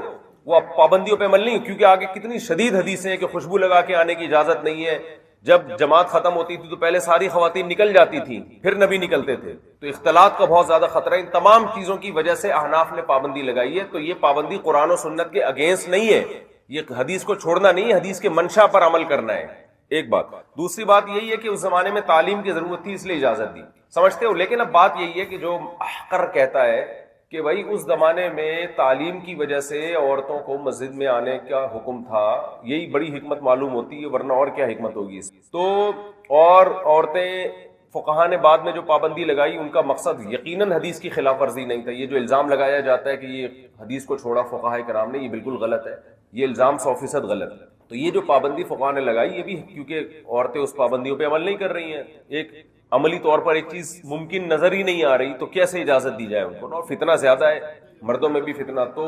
وہ پابندیوں پہ عمل نہیں، کیونکہ آگے کتنی شدید حدیثیں ہیں کہ خوشبو لگا کے آنے کی اجازت نہیں ہے. جب جماعت ختم ہوتی تھی تو پہلے ساری خواتین نکل جاتی تھیں، پھر نبی نکلتے تھے، تو اختلاط کا بہت زیادہ خطرہ ہے. ان تمام چیزوں کی وجہ سے احناف نے پابندی لگائی ہے. تو یہ پابندی قرآن و سنت کے اگینسٹ نہیں ہے، یہ حدیث کو چھوڑنا نہیں ہے، حدیث کے منشا پر عمل کرنا ہے. ایک بات. دوسری بات یہی ہے کہ اس زمانے میں تعلیم کی ضرورت تھی اس لیے اجازت دی، سمجھتے ہو؟ لیکن اب بات یہی ہے کہ جو احقر کہتا ہے کہ بھائی اس زمانے میں تعلیم کی وجہ سے عورتوں کو مسجد میں آنے کا حکم تھا، یہی بڑی حکمت معلوم ہوتی ہے، ورنہ اور کیا حکمت ہوگی اس کی. تو اور عورتیں فقہاء نے بعد میں جو پابندی لگائی ان کا مقصد یقیناً حدیث کی خلاف ورزی نہیں تھا. یہ جو الزام لگایا جاتا ہے کہ یہ حدیث کو چھوڑا فقہاء کرام نے، یہ بالکل غلط ہے، یہ الزام 100% غلط ہے. تو یہ جو پابندی فقہا نے لگائی یہ بھی کیونکہ عورتیں اس پابندیوں پہ عمل نہیں کر رہی ہیں، ایک عملی طور پر ایک چیز ممکن نظر ہی نہیں آ رہی، تو کیسے اجازت دی جائے ان کو؟ اور فتنہ زیادہ ہے، مردوں میں بھی فتنہ، تو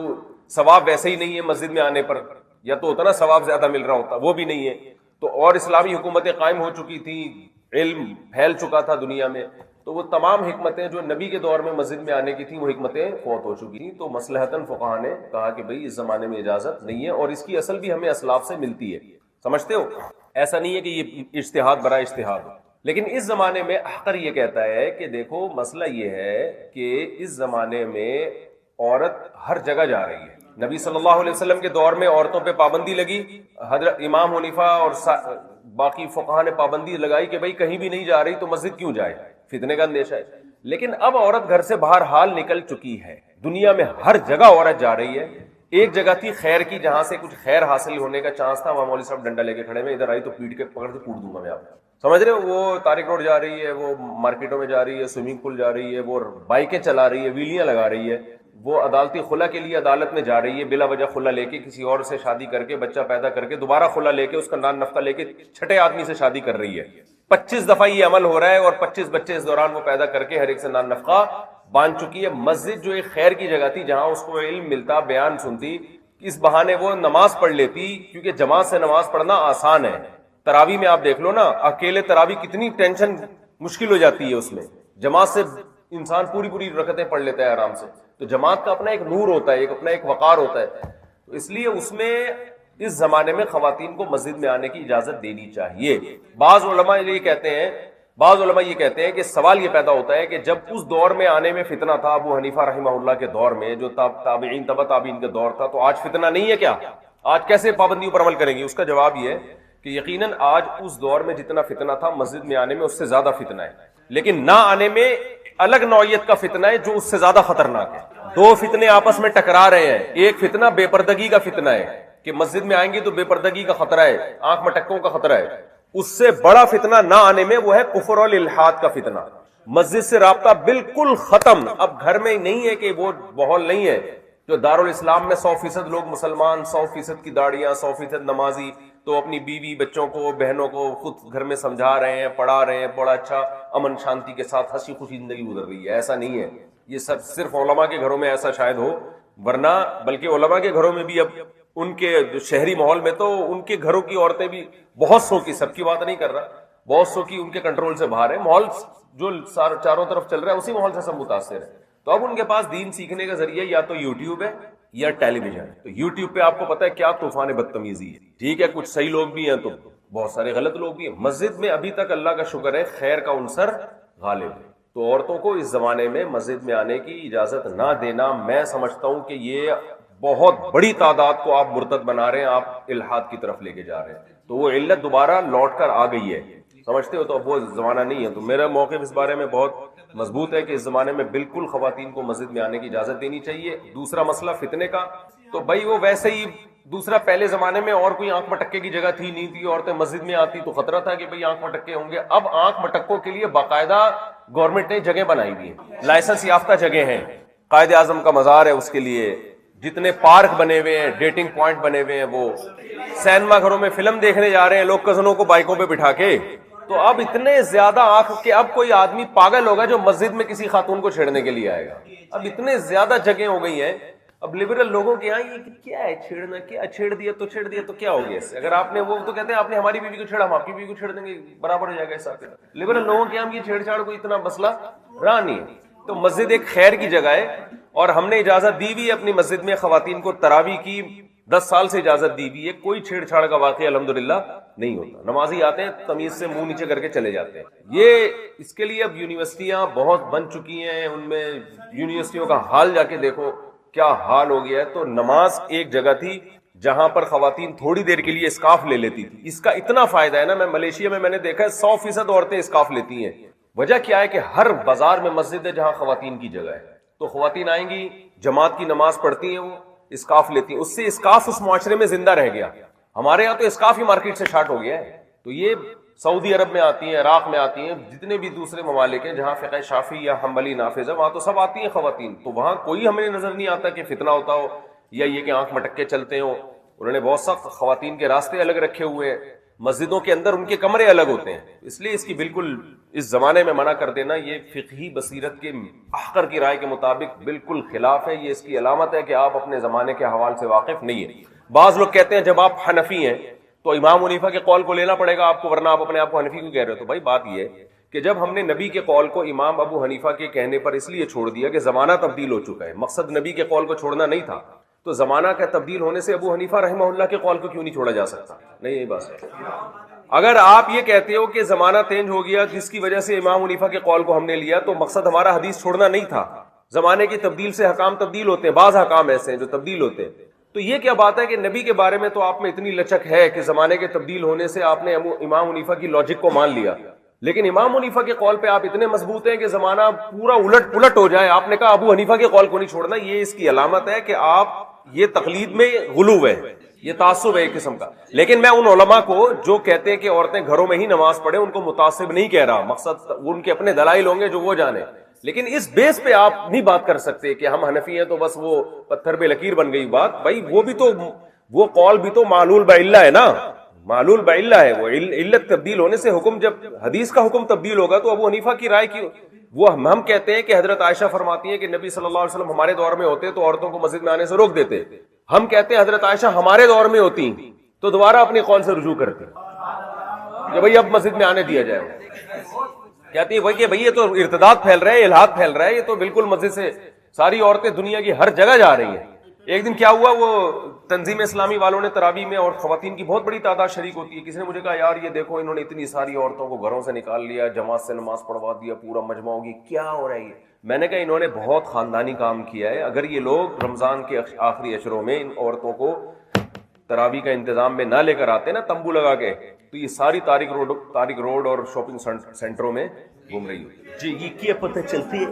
ثواب ویسے ہی نہیں ہے مسجد میں آنے پر، یا تو اتنا ثواب زیادہ مل رہا ہوتا، وہ بھی نہیں ہے، تو اور اسلامی حکومتیں قائم ہو چکی تھی، علم پھیل چکا تھا دنیا میں، تو وہ تمام حکمتیں جو نبی کے دور میں مسجد میں آنے کی تھیں وہ حکمتیں فوت ہو چکی تھیں، تو مصلحتاً فقہا نے کہا کہ بھئی اس زمانے میں اجازت نہیں ہے، اور اس کی اصل بھی ہمیں اسلاف سے ملتی ہے، سمجھتے ہو؟ ایسا نہیں ہے کہ یہ اجتہاد برائے اجتہاد ہو، لیکن اس زمانے میں احقر یہ کہتا ہے کہ دیکھو مسئلہ یہ ہے کہ اس زمانے میں عورت ہر جگہ جا رہی ہے، نبی صلی اللہ علیہ وسلم کے دور میں عورتوں پہ پابندی لگی، حضرت امام حنیفہ اور باقی فقہا نے پابندی لگائی کہ بھئی کہیں بھی نہیں جا رہی تو مسجد کیوں جائے، فتنے کا اندیشہ ہے، لیکن اب عورت گھر سے باہر حال نکل چکی ہے، دنیا میں ہر جگہ عورت جا رہی ہے، ایک جگہ تھی خیر کی جہاں سے کچھ خیر حاصل ہونے کا چانس تھا، وہاں مولوی صاحب ڈنڈا لے کے کھڑے میں، ادھر آئی تو پیٹ کے پکڑ کے کوٹ دوں گا میں آپ کو، سمجھ رہے ہو؟ وہ طارق روڈ جا رہی ہے، وہ مارکیٹوں میں جا رہی ہے، سوئمنگ پول جا رہی ہے، وہ بائکیں چلا رہی ہے، ویلیاں لگا رہی ہے، وہ عدالتی خلا کے لیے عدالت میں جا رہی ہے، بلا وجہ خلا لے کے کسی اور سے شادی کر کے بچہ پیدا کر کے دوبارہ خلا لے کے اس کا نان نفقہ لے کے چھٹے آدمی سے شادی کر رہی ہے، 25 دفعہ یہ عمل ہو رہا ہے، اور 25 بچے اس دوران وہ پیدا کر کے ہر ایک سے نان نفقہ باندھ چکی ہے۔ مسجد جو ایک خیر کی جگہ تھی جہاں اس کو علم ملتا، بیان سنتی، اس بہانے وہ نماز پڑھ لیتی، کیونکہ جماعت سے نماز پڑھنا آسان ہے۔ تراویح میں آپ دیکھ لو نا، اکیلے تراویح کتنی ٹینشن مشکل ہو جاتی ہے، اس میں جماعت سے انسان پوری رکعتیں پڑھ لیتا ہے آرام سے، تو جماعت کا اپنا ایک نور ہوتا ہے، ایک اپنا ایک وقار ہوتا ہے، تو اس لیے اس میں اس زمانے میں خواتین کو مسجد میں آنے کی اجازت دینی چاہیے۔ بعض علماء یہ کہتے ہیں کہ سوال یہ پیدا ہوتا ہے کہ جب اس دور میں آنے میں فتنہ تھا، ابو حنیفہ رحمہ اللہ کے دور میں، جو تابعین تبع تابعین کے دور تھا، تو آج فتنہ نہیں ہے کیا؟ آج کیسے پابندیوں پر عمل کریں گے؟ اس کا جواب یہ ہے کہ یقیناً آج اس دور میں جتنا فتنہ تھا مسجد میں آنے میں اس سے زیادہ فتنہ ہے، لیکن نہ آنے میں الگ نوعیت کا فتنہ ہے جو اس سے زیادہ خطرناک ہے۔ دو فتنے آپس میں ٹکرا رہے ہیں، ایک فتنہ بے پردگی کا فتنہ ہے کہ مسجد میں آئیں گے تو بے پردگی کا خطرہ ہے، آنکھ مٹکوں کا خطرہ ہے، اس سے بڑا فتنہ نہ آنے میں وہ ہے کفر اور الحاد کا فتنہ، مسجد سے رابطہ بالکل ختم، اب گھر میں نہیں ہے کہ وہ ماحول نہیں ہے، جو دارالاسلام میں 100% لوگ مسلمان، 100% کی داڑیاں، 100% نمازی، تو اپنی بیوی بچوں کو بہنوں کو خود گھر میں سمجھا رہے ہیں، پڑھا رہے ہیں، بڑا اچھا امن شانتی کے ساتھ ہنسی خوشی زندگی گزر رہی ہے، ایسا نہیں ہے، یہ سب صرف علماء کے گھروں میں ایسا شاید ہو، ورنہ بلکہ علماء کے گھروں میں بھی اب ان کے شہری ماحول میں تو ان کے گھروں کی عورتیں بھی بہت سو کی، سب کی بات نہیں کر رہا، بہت سو کی ان کے کنٹرول سے باہر ہے، ماحول جو چاروں طرف چل رہا ہے اسی ماحول سے سب متاثر ہے، تو اب ان کے پاس دین سیکھنے کا ذریعہ یا تو یوٹیوب ہے یا ٹیلی ویژن ہے، تو یوٹیوب پہ آپ کو پتا ہے کیا طوفان بدتمیزی ہے، ٹھیک ہے، کچھ صحیح لوگ بھی ہیں تو بہت سارے غلط لوگ بھی ہیں، مسجد میں ابھی تک اللہ کا شکر ہے خیر کا عنصر غالب ہے، تو عورتوں کو اس زمانے میں مسجد میں آنے کی اجازت نہ دینا، میں سمجھتا ہوں کہ یہ بہت بڑی تعداد کو آپ مرتد بنا رہے ہیں، آپ الحاد کی طرف لے کے جا رہے ہیں، تو وہ علت دوبارہ لوٹ کر آ گئی ہے، سمجھتے ہو؟ تو اب وہ زمانہ نہیں ہے، تو میرا موقف اس بارے میں بہت مضبوط ہے کہ اس زمانے میں بالکل خواتین کو مسجد میں آنے کی اجازت دینی چاہیے۔ دوسرا مسئلہ فتنے کا، تو بھائی وہ ویسے ہی دوسرا، پہلے زمانے میں اور کوئی آنکھ مٹکے کی جگہ تھی نہیں تھی، عورتیں مسجد میں آتی تو خطرہ تھا کہ بھئی آنکھ مٹکے ہوں گے، اب آنکھ مٹکوں کے لیے باقاعدہ گورنمنٹ نے جگہ بنائی ہوئی ہیں، لائسنس یافتہ جگہ ہیں، قائد اعظم کا مزار ہے اس کے لیے، جتنے پارک بنے ہوئے ہیں، ڈیٹنگ پوائنٹ بنے ہوئے ہیں، وہ سینما گھروں میں فلم دیکھنے جا رہے ہیں لوگ کزنوں کو بائکوں پہ بٹھا کے، تو اب اتنے زیادہ آنکھ کہ اب کوئی آدمی پاگل ہوگا جو مسجد میں کسی خاتون کو چھیڑنے کے لیے آئے گا، اب اتنے زیادہ جگہ ہو گئی ہیں، اب لبرل لوگوں کے یہاں یہ کیا ہے چھیڑنا، کیا چھیڑ دیا تو کیا ہو گیا اس سے، اگر آپ نے وہ تو کہتے ہیں آپ نے ہماری بیوی کو چھیڑا، ہم آپ کی بیوی کو چھیڑ دیں گے، برابر ہو جائے گا ایسا، لبرل لوگوں کے یہاں یہ چھیڑ چھاڑ کو اتنا مسئلہ رہا نہیں ہے، تو مسجد ایک خیر کی جگہ ہے، اور ہم نے اجازت دی ہوئی ہے اپنی مسجد میں خواتین کو تراویح کی، 10 سال سے اجازت دی ہوئی ہے، کوئی چھیڑ چھاڑ کا واقعہ الحمدللہ نہیں ہوتا، نمازی آتے ہیں تمیز سے منہ نیچے کر کے چلے جاتے ہیں، یہ اس کے لیے اب یونیورسٹیاں بہت بن چکی ہیں، ان میں یونیورسٹیوں کا حال جا کے دیکھو کیا حال ہو گیا ہے، تو نماز ایک جگہ تھی جہاں پر خواتین تھوڑی دیر کے لیے اسکارف لے لیتی تھی، اس کا اتنا فائدہ ہے نا، میں ملیشیا میں نے دیکھا ہے 100% عورتیں اسکارف لیتی ہیں، وجہ کیا ہے کہ ہر بازار میں مسجد ہے جہاں خواتین کی جگہ ہے، تو خواتین آئیں گی، جماعت کی نماز پڑھتی ہیں، وہ اسکارف لیتی ہیں، اس سے اسکارف اس معاشرے میں زندہ رہ گیا، ہمارے ہاں تو اسکارف ہی مارکیٹ سے شارٹ ہو گیا ہے، تو یہ سعودی عرب میں آتی ہیں، عراق میں آتی ہیں، جتنے بھی دوسرے ممالک ہیں جہاں فقہ شافعی یا حنبلی نافذ ہے وہاں تو سب آتی ہیں خواتین، تو وہاں کوئی ہمیں نظر نہیں آتا کہ فتنہ ہوتا ہو یا یہ کہ آنکھ مٹک کے چلتے ہو، انہوں نے بہت سخت خواتین کے راستے الگ رکھے ہوئے ہیں، مسجدوں کے اندر ان کے کمرے الگ ہوتے ہیں، اس لیے اس کی بالکل اس زمانے میں منع کر دینا یہ فقہی بصیرت کے احقر کی رائے کے مطابق بالکل خلاف ہے. یہ اس کی علامت ہے کہ آپ اپنے زمانے کے احوال سے واقف نہیں ہیں. بعض لوگ کہتے ہیں جب آپ حنفی ہیں تو امام حنیفہ کے قول کو لینا پڑے گا آپ کو، ورنہ آپ اپنے آپ کو حنفی کیوں کہہ رہے ہو؟ تو بھائی بات یہ ہے کہ جب ہم نے نبی کے قول کو امام ابو حنیفہ کے کہنے پر اس لیے چھوڑ دیا کہ زمانہ تبدیل ہو چکا ہے، مقصد نبی کے قول کو چھوڑنا نہیں تھا، تو زمانہ کا تبدیل ہونے سے ابو حنیفہ رحمہ اللہ کے قول کو کیوں نہیں چھوڑا جا سکتا؟ نہیں، یہی بات ہے. اگر آپ یہ کہتے ہو کہ زمانہ چینج ہو گیا جس کی وجہ سے امام حنیفہ کے قول کو ہم نے لیا، تو مقصد ہمارا حدیث چھوڑنا نہیں تھا. زمانے کی تبدیل سے حکام تبدیل ہوتے ہیں، بعض حکام ایسے ہیں جو تبدیل ہوتے ہیں. تو یہ کیا بات ہے کہ نبی کے بارے میں تو آپ میں اتنی لچک ہے کہ زمانے کے تبدیل ہونے سے آپ نے امام حنیفہ کی لاجک کو مان لیا، لیکن امام حنیفہ کے قول پہ آپ اتنے مضبوط ہیں کہ زمانہ پورا الٹ پلٹ ہو جائے آپ نے کہا ابو حنیفہ کے قول کو نہیں چھوڑنا. یہ اس کی علامت ہے کہ آپ یہ تقلید میں غلو ہے، یہ تعصب ہے ایک قسم کا. لیکن میں ان علماء کو جو کہتے ہیں کہ عورتیں گھروں میں ہی نماز پڑھیں ان کو متعصب نہیں کہہ رہا، مقصد ان کے اپنے دلائل ہوں گے جو وہ جانے، لیکن اس بیس پہ آپ نہیں بات کر سکتے کہ ہم حنفی ہیں تو بس وہ پتھر پہ لکیر بن گئی بات. بھائی وہ بھی تو وہ قول بھی تو معلول بعلہ ہے نا، معلول بعلہ ہے. وہ علت تبدیل ہونے سے حکم، جب حدیث کا حکم تبدیل ہوگا تو ابو حنیفہ کی رائے کی وہ ہم کہتے ہیں کہ حضرت عائشہ فرماتی ہیں کہ نبی صلی اللہ علیہ وسلم ہمارے دور میں ہوتے تو عورتوں کو مسجد میں آنے سے روک دیتے. ہم کہتے ہیں حضرت عائشہ ہمارے دور میں ہوتی تو دوبارہ اپنے قول سے رجوع کرتی کہ بھائی اب مسجد میں آنے دیا جائے. کہتی ہے کہ بھائی یہ تو ارتداد پھیل رہا ہے، الحاد پھیل رہا ہے، یہ تو بالکل مسجد سے ساری عورتیں دنیا کی ہر جگہ جا رہی ہیں. ایک دن کیا ہوا، وہ تنظیم اسلامی والوں نے تراویح میں، اور خواتین کی بہت بڑی تعداد شریک ہوتی ہے، کسی نے مجھے کہا یار یہ دیکھو انہوں نے اتنی ساری عورتوں کو گھروں سے نکال لیا، جماعت سے نماز پڑھوا دیا، پورا مجمع ہوگی، کیا ہو رہا ہے یہ؟ میں نے کہا انہوں نے بہت خاندانی کام کیا ہے. اگر یہ لوگ رمضان کے آخری اشروں میں ان عورتوں کو تراویح کا انتظام میں نہ لے کر آتے نا تمبو لگا کے، تو یہ ساری تاریک روڈ اور شاپنگ سینٹروں میں گھوم رہی ہوتی. جی یہ کیا پتہ چلتی ہے،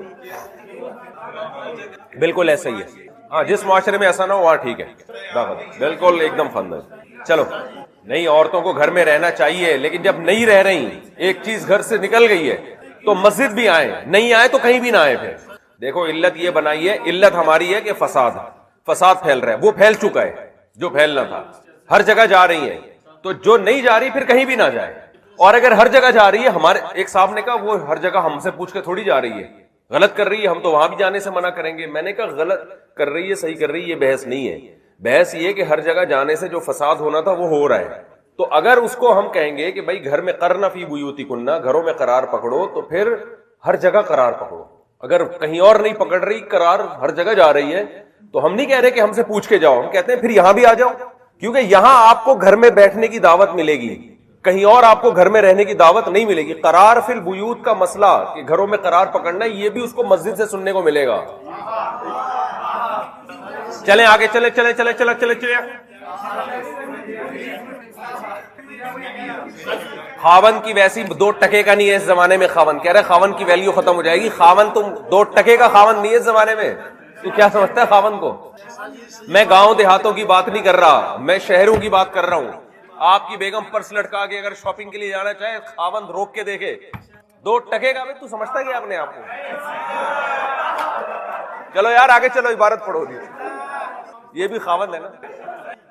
بالکل ایسا ہی ہے. ہاں جس معاشرے میں ایسا نہ ہو وہاں ٹھیک ہے، بالکل ایک دم خاندان. چلو نہیں، عورتوں کو گھر میں رہنا چاہیے، لیکن جب نہیں رہ رہی، ایک چیز گھر سے نکل گئی ہے تو مسجد بھی آئے، نہیں آئے تو کہیں بھی نہ آئے. پھر دیکھو علت یہ بنائی ہے، علت ہماری ہے کہ فساد پھیل رہا ہے، وہ پھیل چکا ہے جو پھیلنا تھا. ہر جگہ جا رہی ہیں تو جو نہیں جا رہی پھر کہیں بھی نہ جائے. اور اگر ہر جگہ جا رہی ہے، ہمارے ایک صاحب نے کہا وہ ہر جگہ ہم سے پوچھ کے تھوڑی جا رہی ہے، غلط کر رہی ہے ہم تو وہاں بھی جانے سے منع کریں گے. میں نے کہا غلط کر رہی ہے صحیح کر رہی ہے، یہ بحث نہیں ہے. بحث یہ کہ ہر جگہ جانے سے جو فساد ہونا تھا وہ ہو رہا ہے. تو اگر اس کو ہم کہیں گے کہ بھائی گھر میں قرن فی بیوتکن، گھروں میں قرار پکڑو، تو پھر ہر جگہ قرار پکڑو. اگر کہیں اور نہیں پکڑ رہی قرار، ہر جگہ جا رہی ہے، تو ہم نہیں کہہ رہے کہ ہم سے پوچھ کے جاؤ، ہم کہتے ہیں پھر یہاں بھی آ جاؤ، کیونکہ یہاں آپ کو گھر میں بیٹھنے کی دعوت ملے گی، کہیں اور آپ کو گھر میں رہنے کی دعوت نہیں ملے گی. قرار فی البیوت کا مسئلہ کہ گھروں میں قرار پکڑنا، یہ بھی اس کو مسجد سے سننے کو ملے گا. چلیں آگے، چلے. خاون کی ویسی 2 ٹکے کا نہیں ہے اس زمانے میں. خاون کہہ رہے خاون کی ویلیو ختم ہو جائے گی. خاون تم 2 ٹکے کا خاون نہیں ہے اس زمانے میں. تو کیا سمجھتا ہے خاون کو؟ میں گاؤں دیہاتوں کی بات نہیں کر رہا، میں شہروں کی بات کر رہا ہوں. آپ کی بیگم پرس لٹکا کے اگر شاپنگ کے لیے جانا چاہے، خاون روک کے دیکھے 2 ٹکے کا. تو سمجھتا ہے اپنے آپ کو؟ چلو یار آگے چلو، عبارت پڑھو دی. یہ بھی خاون ہے نا.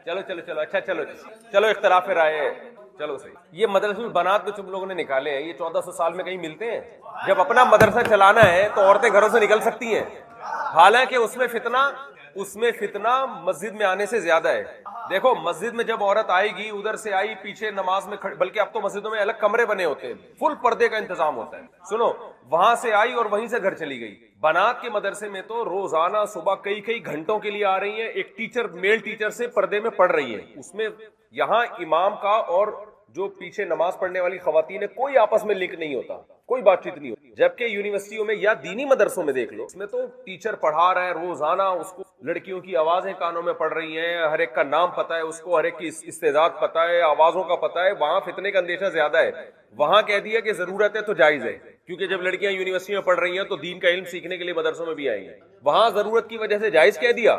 چلو اچھا چلو اختلاف رائے ہے. چلو صحیح. یہ مدرسہ البنات جو تم لوگوں نے نکالے ہیں، یہ 1400 سال میں کہیں ملتے ہیں؟ جب اپنا مدرسہ چلانا ہے تو عورتیں گھروں سے نکل سکتی ہیں، حالانکہ اس میں فتنہ مسجد میں آنے سے زیادہ ہے. دیکھو مسجد میں جب عورت آئے گی، ادھر سے آئی پیچھے نماز میں بلکہ اب تو مسجدوں میں الگ کمرے بنے ہوتے ہیں، فل پردے کا انتظام ہوتا ہے. سنو، وہاں سے آئی اور وہیں سے گھر چلی گئی. بنات کے مدرسے میں تو روزانہ صبح کئی گھنٹوں کے لیے آ رہی ہیں. ایک ٹیچر میل ٹیچر سے پردے میں پڑھ رہی ہے. اس میں یہاں امام کا اور جو پیچھے نماز پڑھنے والی خواتین ہے کوئی آپس میں لنک نہیں ہوتا، کوئی بات چیت نہیں ہوتی. جبکہ یونیورسٹیوں میں یا دینی مدرسوں میں دیکھ لو، اس میں تو ٹیچر پڑھا رہا ہے روزانہ، اس کو لڑکیوں کی آوازیں کانوں میں پڑ رہی ہیں، ہر ایک کا نام پتا ہے اس کو، ہر ایک کی استعداد پتا ہے، آوازوں کا پتا ہے. وہاں فتنے کا اندیشہ زیادہ ہے. وہاں کہہ دیا کہ ضرورت ہے تو جائز ہے، کیونکہ جب لڑکیاں یونیورسٹی میں پڑھ رہی ہیں تو دین کا علم سیکھنے کے لیے مدرسوں میں بھی آئی ہیں. وہاں ضرورت کی وجہ سے جائز کہہ دیا،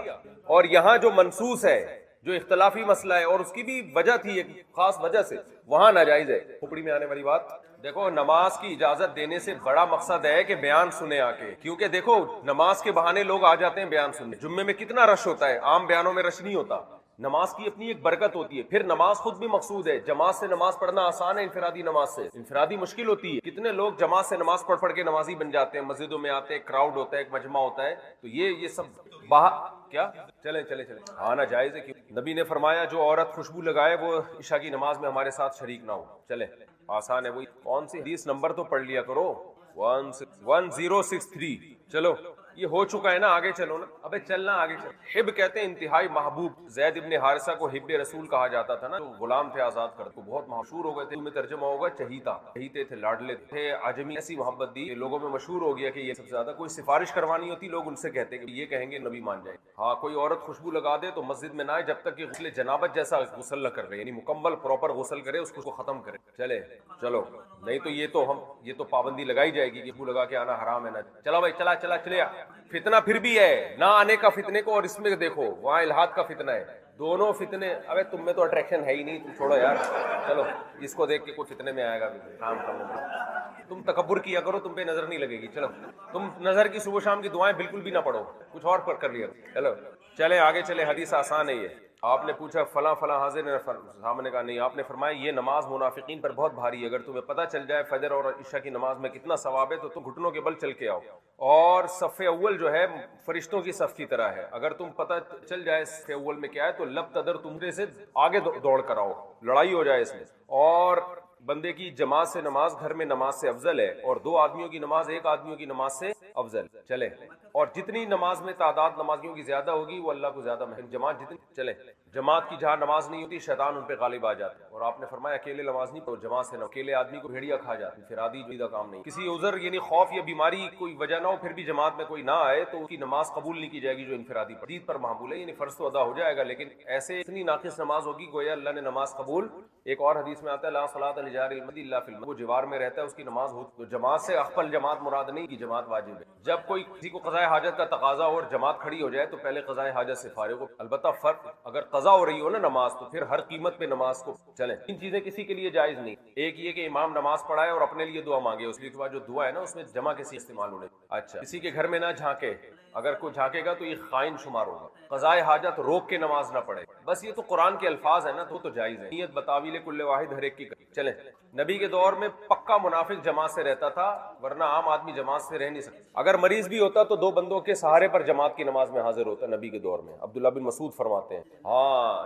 اور یہاں جو منسوس ہے، جو اختلافی مسئلہ ہے، اور اس کی بھی وجہ تھی ایک خاص وجہ سے، وہاں ناجائز ہے. کھوپڑی میں آنے والی بات. دیکھو نماز کی اجازت دینے سے بڑا مقصد ہے کہ بیان سنے آ کے، کیونکہ دیکھو نماز کے بہانے لوگ آ جاتے ہیں بیان سننے. جمعے میں کتنا رش ہوتا ہے، عام بیانوں میں رش نہیں ہوتا. نماز کی اپنی ایک برکت ہوتی ہے. پھر نماز خود بھی مقصود ہے. جماعت سے نماز پڑھنا آسان ہے انفرادی نماز سے. انفرادی مشکل ہوتی ہے. کتنے لوگ جماعت سے نماز پڑھ کے نمازی بن جاتے ہیں, مسجدوں میں آتے ہیں, کراؤڈ ہوتا ہے, ایک مجمع ہوتا ہے, تو یہ سب باہر کیا. چلیں آنا جائز ہے. کیوں؟ نبی نے فرمایا جو عورت خوشبو لگائے وہ عشاء کی نماز میں ہمارے ساتھ شریک نہ ہو. چلیں آسان ہے. وہی کون سی حدیث نمبر تو پڑھ لیا کرو, 1063. چلو یہ ہو چکا ہے نا, آگے چلو نا. ابے چلنا آگے چل. حب کہتے ہیں انتہائی محبوب. زید ابن حارثہ کو حب رسول کہا جاتا تھا نا, جو غلام تھے آزاد کر کو بہت مشہور ہو گئے تھے. میں ترجمہ ہوگا چہیتا, چہیتے تھے, لاڈلے تھے. عجمی ایسی محبت دی لوگوں میں مشہور ہو گیا کہ یہ سب سے زیادہ کوئی سفارش کروانی ہوتی لوگ ان سے کہتے کہ یہ کہیں گے نبی مان جائے. ہاں کوئی عورت خوشبو لگا دے تو مسجد میں نہ آئے جب تک کہ غسل جنابت جیسا غسل نہ کر رہے, یعنی مکمل پراپر غسل کرے, اس کو ختم کرے. چلو نہیں تو یہ تو پابندی لگائی جائے گی کہ خوشبو لگا کے آنا حرام ہے نا. چلو بھائی چلے. فتنہ پھر بھی ہے نہ آنے کا فتنے کو, اور اس میں دیکھو وہاں الہاد کا فتنہ ہے. دونوں فتنے. ابے تم میں تو اٹریکشن ہے ہی نہیں, تم چھوڑو یار. چلو اس کو دیکھ کے کوئی فتنے میں آئے گا کام کرنے میں. تم تکبر کیا کرو, تم پہ نظر نہیں لگے گی. چلو تم نظر کی صبح شام کی دعائیں بالکل بھی نہ پڑھو, کچھ اور پر کر لیا. چلو چلے آگے چلے. حدیث آسان ہے یہ. آپ نے پوچھا فلاں حاضر ہے, صاحب نے کہا نہیں. آپ نے فرمایا یہ نماز منافقین پر بہت بھاری ہے. اگر تمہیں پتہ چل جائے فجر اور عشاء کی نماز میں کتنا ثواب ہے تو تم گھٹنوں کے بل چل کے آؤ. اور صف اول جو ہے فرشتوں کی صف کی طرح ہے. اگر تم پتہ چل جائے صف اول میں کیا ہے تو لب تدر تمہرے سے آگے دوڑ کر آؤ, لڑائی ہو جائے اس میں. اور بندے کی جماعت سے نماز گھر میں نماز سے افضل ہے, اور 2 آدمیوں کی نماز 1 آدمیوں کی نماز سے افضل. چلے اور جتنی نماز میں تعداد نمازیوں کی زیادہ ہوگی وہ اللہ کو زیادہ محبوب. جماعت جتنی چلے, جماعت کی جہاں نماز نہیں ہوتی شیطان ان پہ غالب آ جاتا ہے. اور آپ نے فرمایا اکیلے نماز نہیں پڑھو, جماعت سے نہ. اکیلے آدمی کو بھیڑیا کھا جاتی, انفرادی جو کام نہیں. کسی عذر یعنی خوف یا بیماری کوئی وجہ نہ ہو پھر بھی جماعت میں کوئی نہ آئے تو اس کی نماز قبول نہیں کی جائے گی. جو انفرادی پردید پر محمول ہے, یعنی فرض تو ادا ہو جائے گا لیکن ایسے اتنی ناقص نماز ہوگی گویا اللہ نے نماز قبول. ایک اور حدیث میں آتا ہے لا صلاۃ لجار المسجد الا فی المسجد, وہ جوار میں رہتا ہے اس کی نماز ہو. تو جماعت سے اخفل جماعت مراد نہیں کی جماعت واجب ہے. جب کوئی کسی کو قضاء حاجت کا تقاضا اور جماعت کھڑی ہو جائے تو پہلے قضاء حاجت سے فارغ ہو. البتہ فرق اگر قضا ہو رہی ہو نا نماز تو پھر ہر قیمت پہ نماز کو چلیں. تین چیزیں کسی کے لیے جائز نہیں. ایک یہ کہ امام نماز پڑھائے اور اپنے لیے دعا مانگے, اس لیے کے بعد جو دعا ہے نا اس میں جمع کسی استعمال ہونے. اچھا کسی کے گھر میں نہ جھانکے, اگر کوئی جھانکے گا تو یہ خائن شمار ہوگا. قضاء حاجت روک کے نماز نہ پڑھے, بس یہ تو قرآن کے الفاظ ہیں نا تو جائز ہے. نیت بتاویل کل واحد ہر ایک کی. چلیں نبی کے دور میں پکا منافق جماعت سے رہتا تھا, ورنہ عام آدمی جماعت سے رہ نہیں سکتا. اگر مریض بھی ہوتا تو 2 بندوں کے سہارے پر جماعت کی نماز میں حاضر ہوتا نبی کے دور میں. عبداللہ بن مسعود فرماتے ہیں ہاں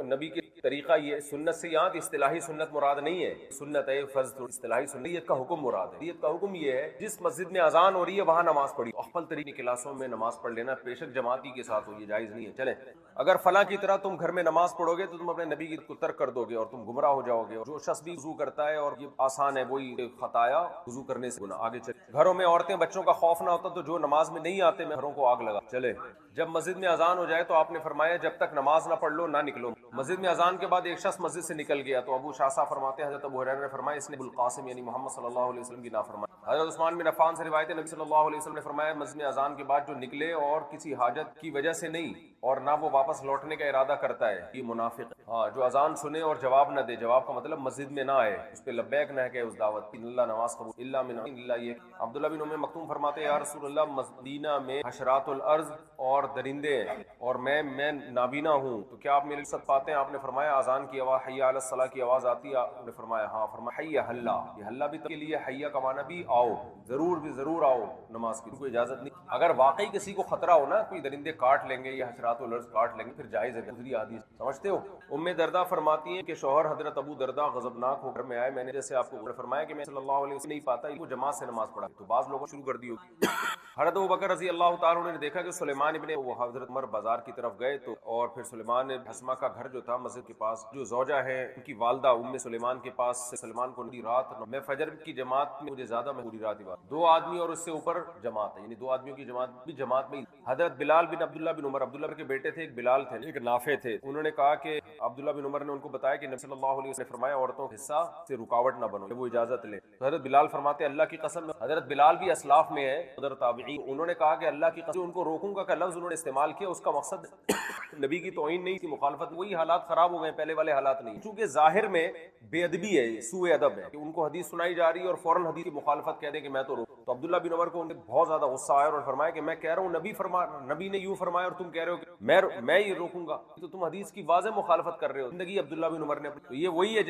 نبی کی طریقہ یہ سنت سے یہاں اصطلاحی سنت مراد نہیں ہے. سنت ہے فرض, تو اصطلاحی سنت کا حکم مراد ہے. نیت کا حکم یہ ہے جس مسجد میں اذان ہو رہی ہے وہاں نماز پڑھی. اخفل طریقے کلاسوں میں نماز پڑھ لینا پیشک جماعتی کے ساتھ ہو, یہ جائز نہیں ہے. چلیں اگر فلاں کی طرح تم گھر میں نماز پڑھو گے تو تم اپنے نبی کی ترک کر دو گے اور تم گمراہ ہو جاؤ گے. جو شخص بھی وضو کرتا ہے, اور یہ آسان ہے, وہی خطایا وضو کرنے سے گناہ. آگے چلے. گھروں میں عورتیں بچوں کا خوف نہ ہوتا تو جو نماز میں نہیں آتے میں گھروں کو آگ لگا. چلے جب مسجد میں اذان ہو جائے تو آپ نے فرمایا جب تک نماز نہ پڑھ لو نہ نکلو. مسجد میں اذان کے بعد ایک شخص مسجد سے نکل گیا تو ابو شاہ صاحب فرماتے ہیں حضرت ابو ہریرہ نے فرمایا اس نے ابوالقاسم یعنی محمد صلی اللہ علیہ وسلم کی نافرمانی. حضرت عثمان بن عفان سے روایت ہے نبی صلی اللہ علیہ وسلم نے فرمایا مسجد میں اذان کے بعد جو نکلے اور کسی حاجت کی وجہ سے نہیں اور نہ وہ واپس لوٹنے کا ارادہ کرتا ہے یہ منافق ہے. ہاں جو اذان سنے اور جواب نہ دے, جواب کا مطلب مسجد میں نہ آئے, اس پہ لبیک نہ کہے اس دعوت کی, اللہ نماز قبول الا من اللہ. یہ عبداللہ بن ام مکتوم فرماتے ہیں یا رسول اللہ مدینہ میں حشرات الارض اور درندے ہیں اور میں نابینا ہوں تو کیا آپ میرے ساتھ پاتے ہیں؟ آپ نے فرمایا اذان کی آواز حی علی الصلاۃ کی آواز آتی ہے؟ آپ نے فرمایا ہاں. فرمایا حی حلا, یہ حلا بھی کے لیے, حیا کا معنی بھی آؤ, ضرور آؤ نماز کی, کوئی اجازت نہیں. اگر واقعی کسی کو خطرہ ہو نا کوئی درندے کاٹ لیں گے یا حشرات الارض کاٹ لیں گے پھر جائز ہے. دوسری حدیث سمجھتے ہو. ام دردہ فرماتی ہیں کہ شوہر حضرت ابو دردہ غضبناک ہو گھر میں آئے, میں نے جیسے آپ کو فرمایا کہ میں صلی اللہ علیہ وسلم نہیں پاتا وہ جماعت سے نماز پڑھا, تو بعض لوگوں شروع کر دی ہوگی. حضرت ابوبکر رضی اللہ تعالیٰ عنہ نے دیکھا کہ سلیمان ابن وہ حضرت عمر بازار کی طرف گئے تو اور پھر سلیمان حسمہ کا گھر جو تھا مسجد کے پاس, جو زوجہ ہے ان کی والدہ ام سلیمان کے پاس سلیمان کو پوری رات میں فجر کی جماعت میں مجھے زیادہ میں پوری رات ہی بات 2 آدمی اور اس سے اوپر جماعت ہے, یعنی 2 آدمیوں کی جماعت بھی جماعت میں. حضرت بلال بن عبداللہ بن عمر, عبداللہ کے بیٹے تھے, ایک بلال تھے ایک نافع تھے, انہوں نے کہا کہ عبداللہ بن عمر نے ان کو بتایا کہ نبی صلی اللہ علیہ وسلم نے فرمایا عورتوں کے حصہ سے رکاوٹ نہ بنو, وہ اجازت لیں. حضرت بلال فرماتے اللہ کی قسم, حضرت بلال بھی اسلاف میں ہے حضرت تابعین, انہوں نے کہا کہ اللہ کی قسم ان کو روکوں گا کا لفظ انہوں نے استعمال کیا, اس کا مقصد نبی کی توہین نہیں تھی, مخالفت. وہی حالات خراب ہو گئے, پہلے والے حالات نہیں, چونکہ ظاہر میں بے ادبی ہے, سوء ادب ہے کہ ان کو حدیث سنائی جا رہی ہے اور فوراً حدیث کی مخالفت کہہ دیں کہ میں تو عبداللہ بن عمر کو بہت زیادہ غصہ آیا اور فرمایا کہ میں کہہ رہا ہوں نبی نے یوں فرمایا اور تم کہہ رہے ہو کہ میں ہی روکوں گا، تو تم حدیث کی واضح مخالفت کر رہے ہو. زندگی عبداللہ بن عمر نے تو یہ وہی ہے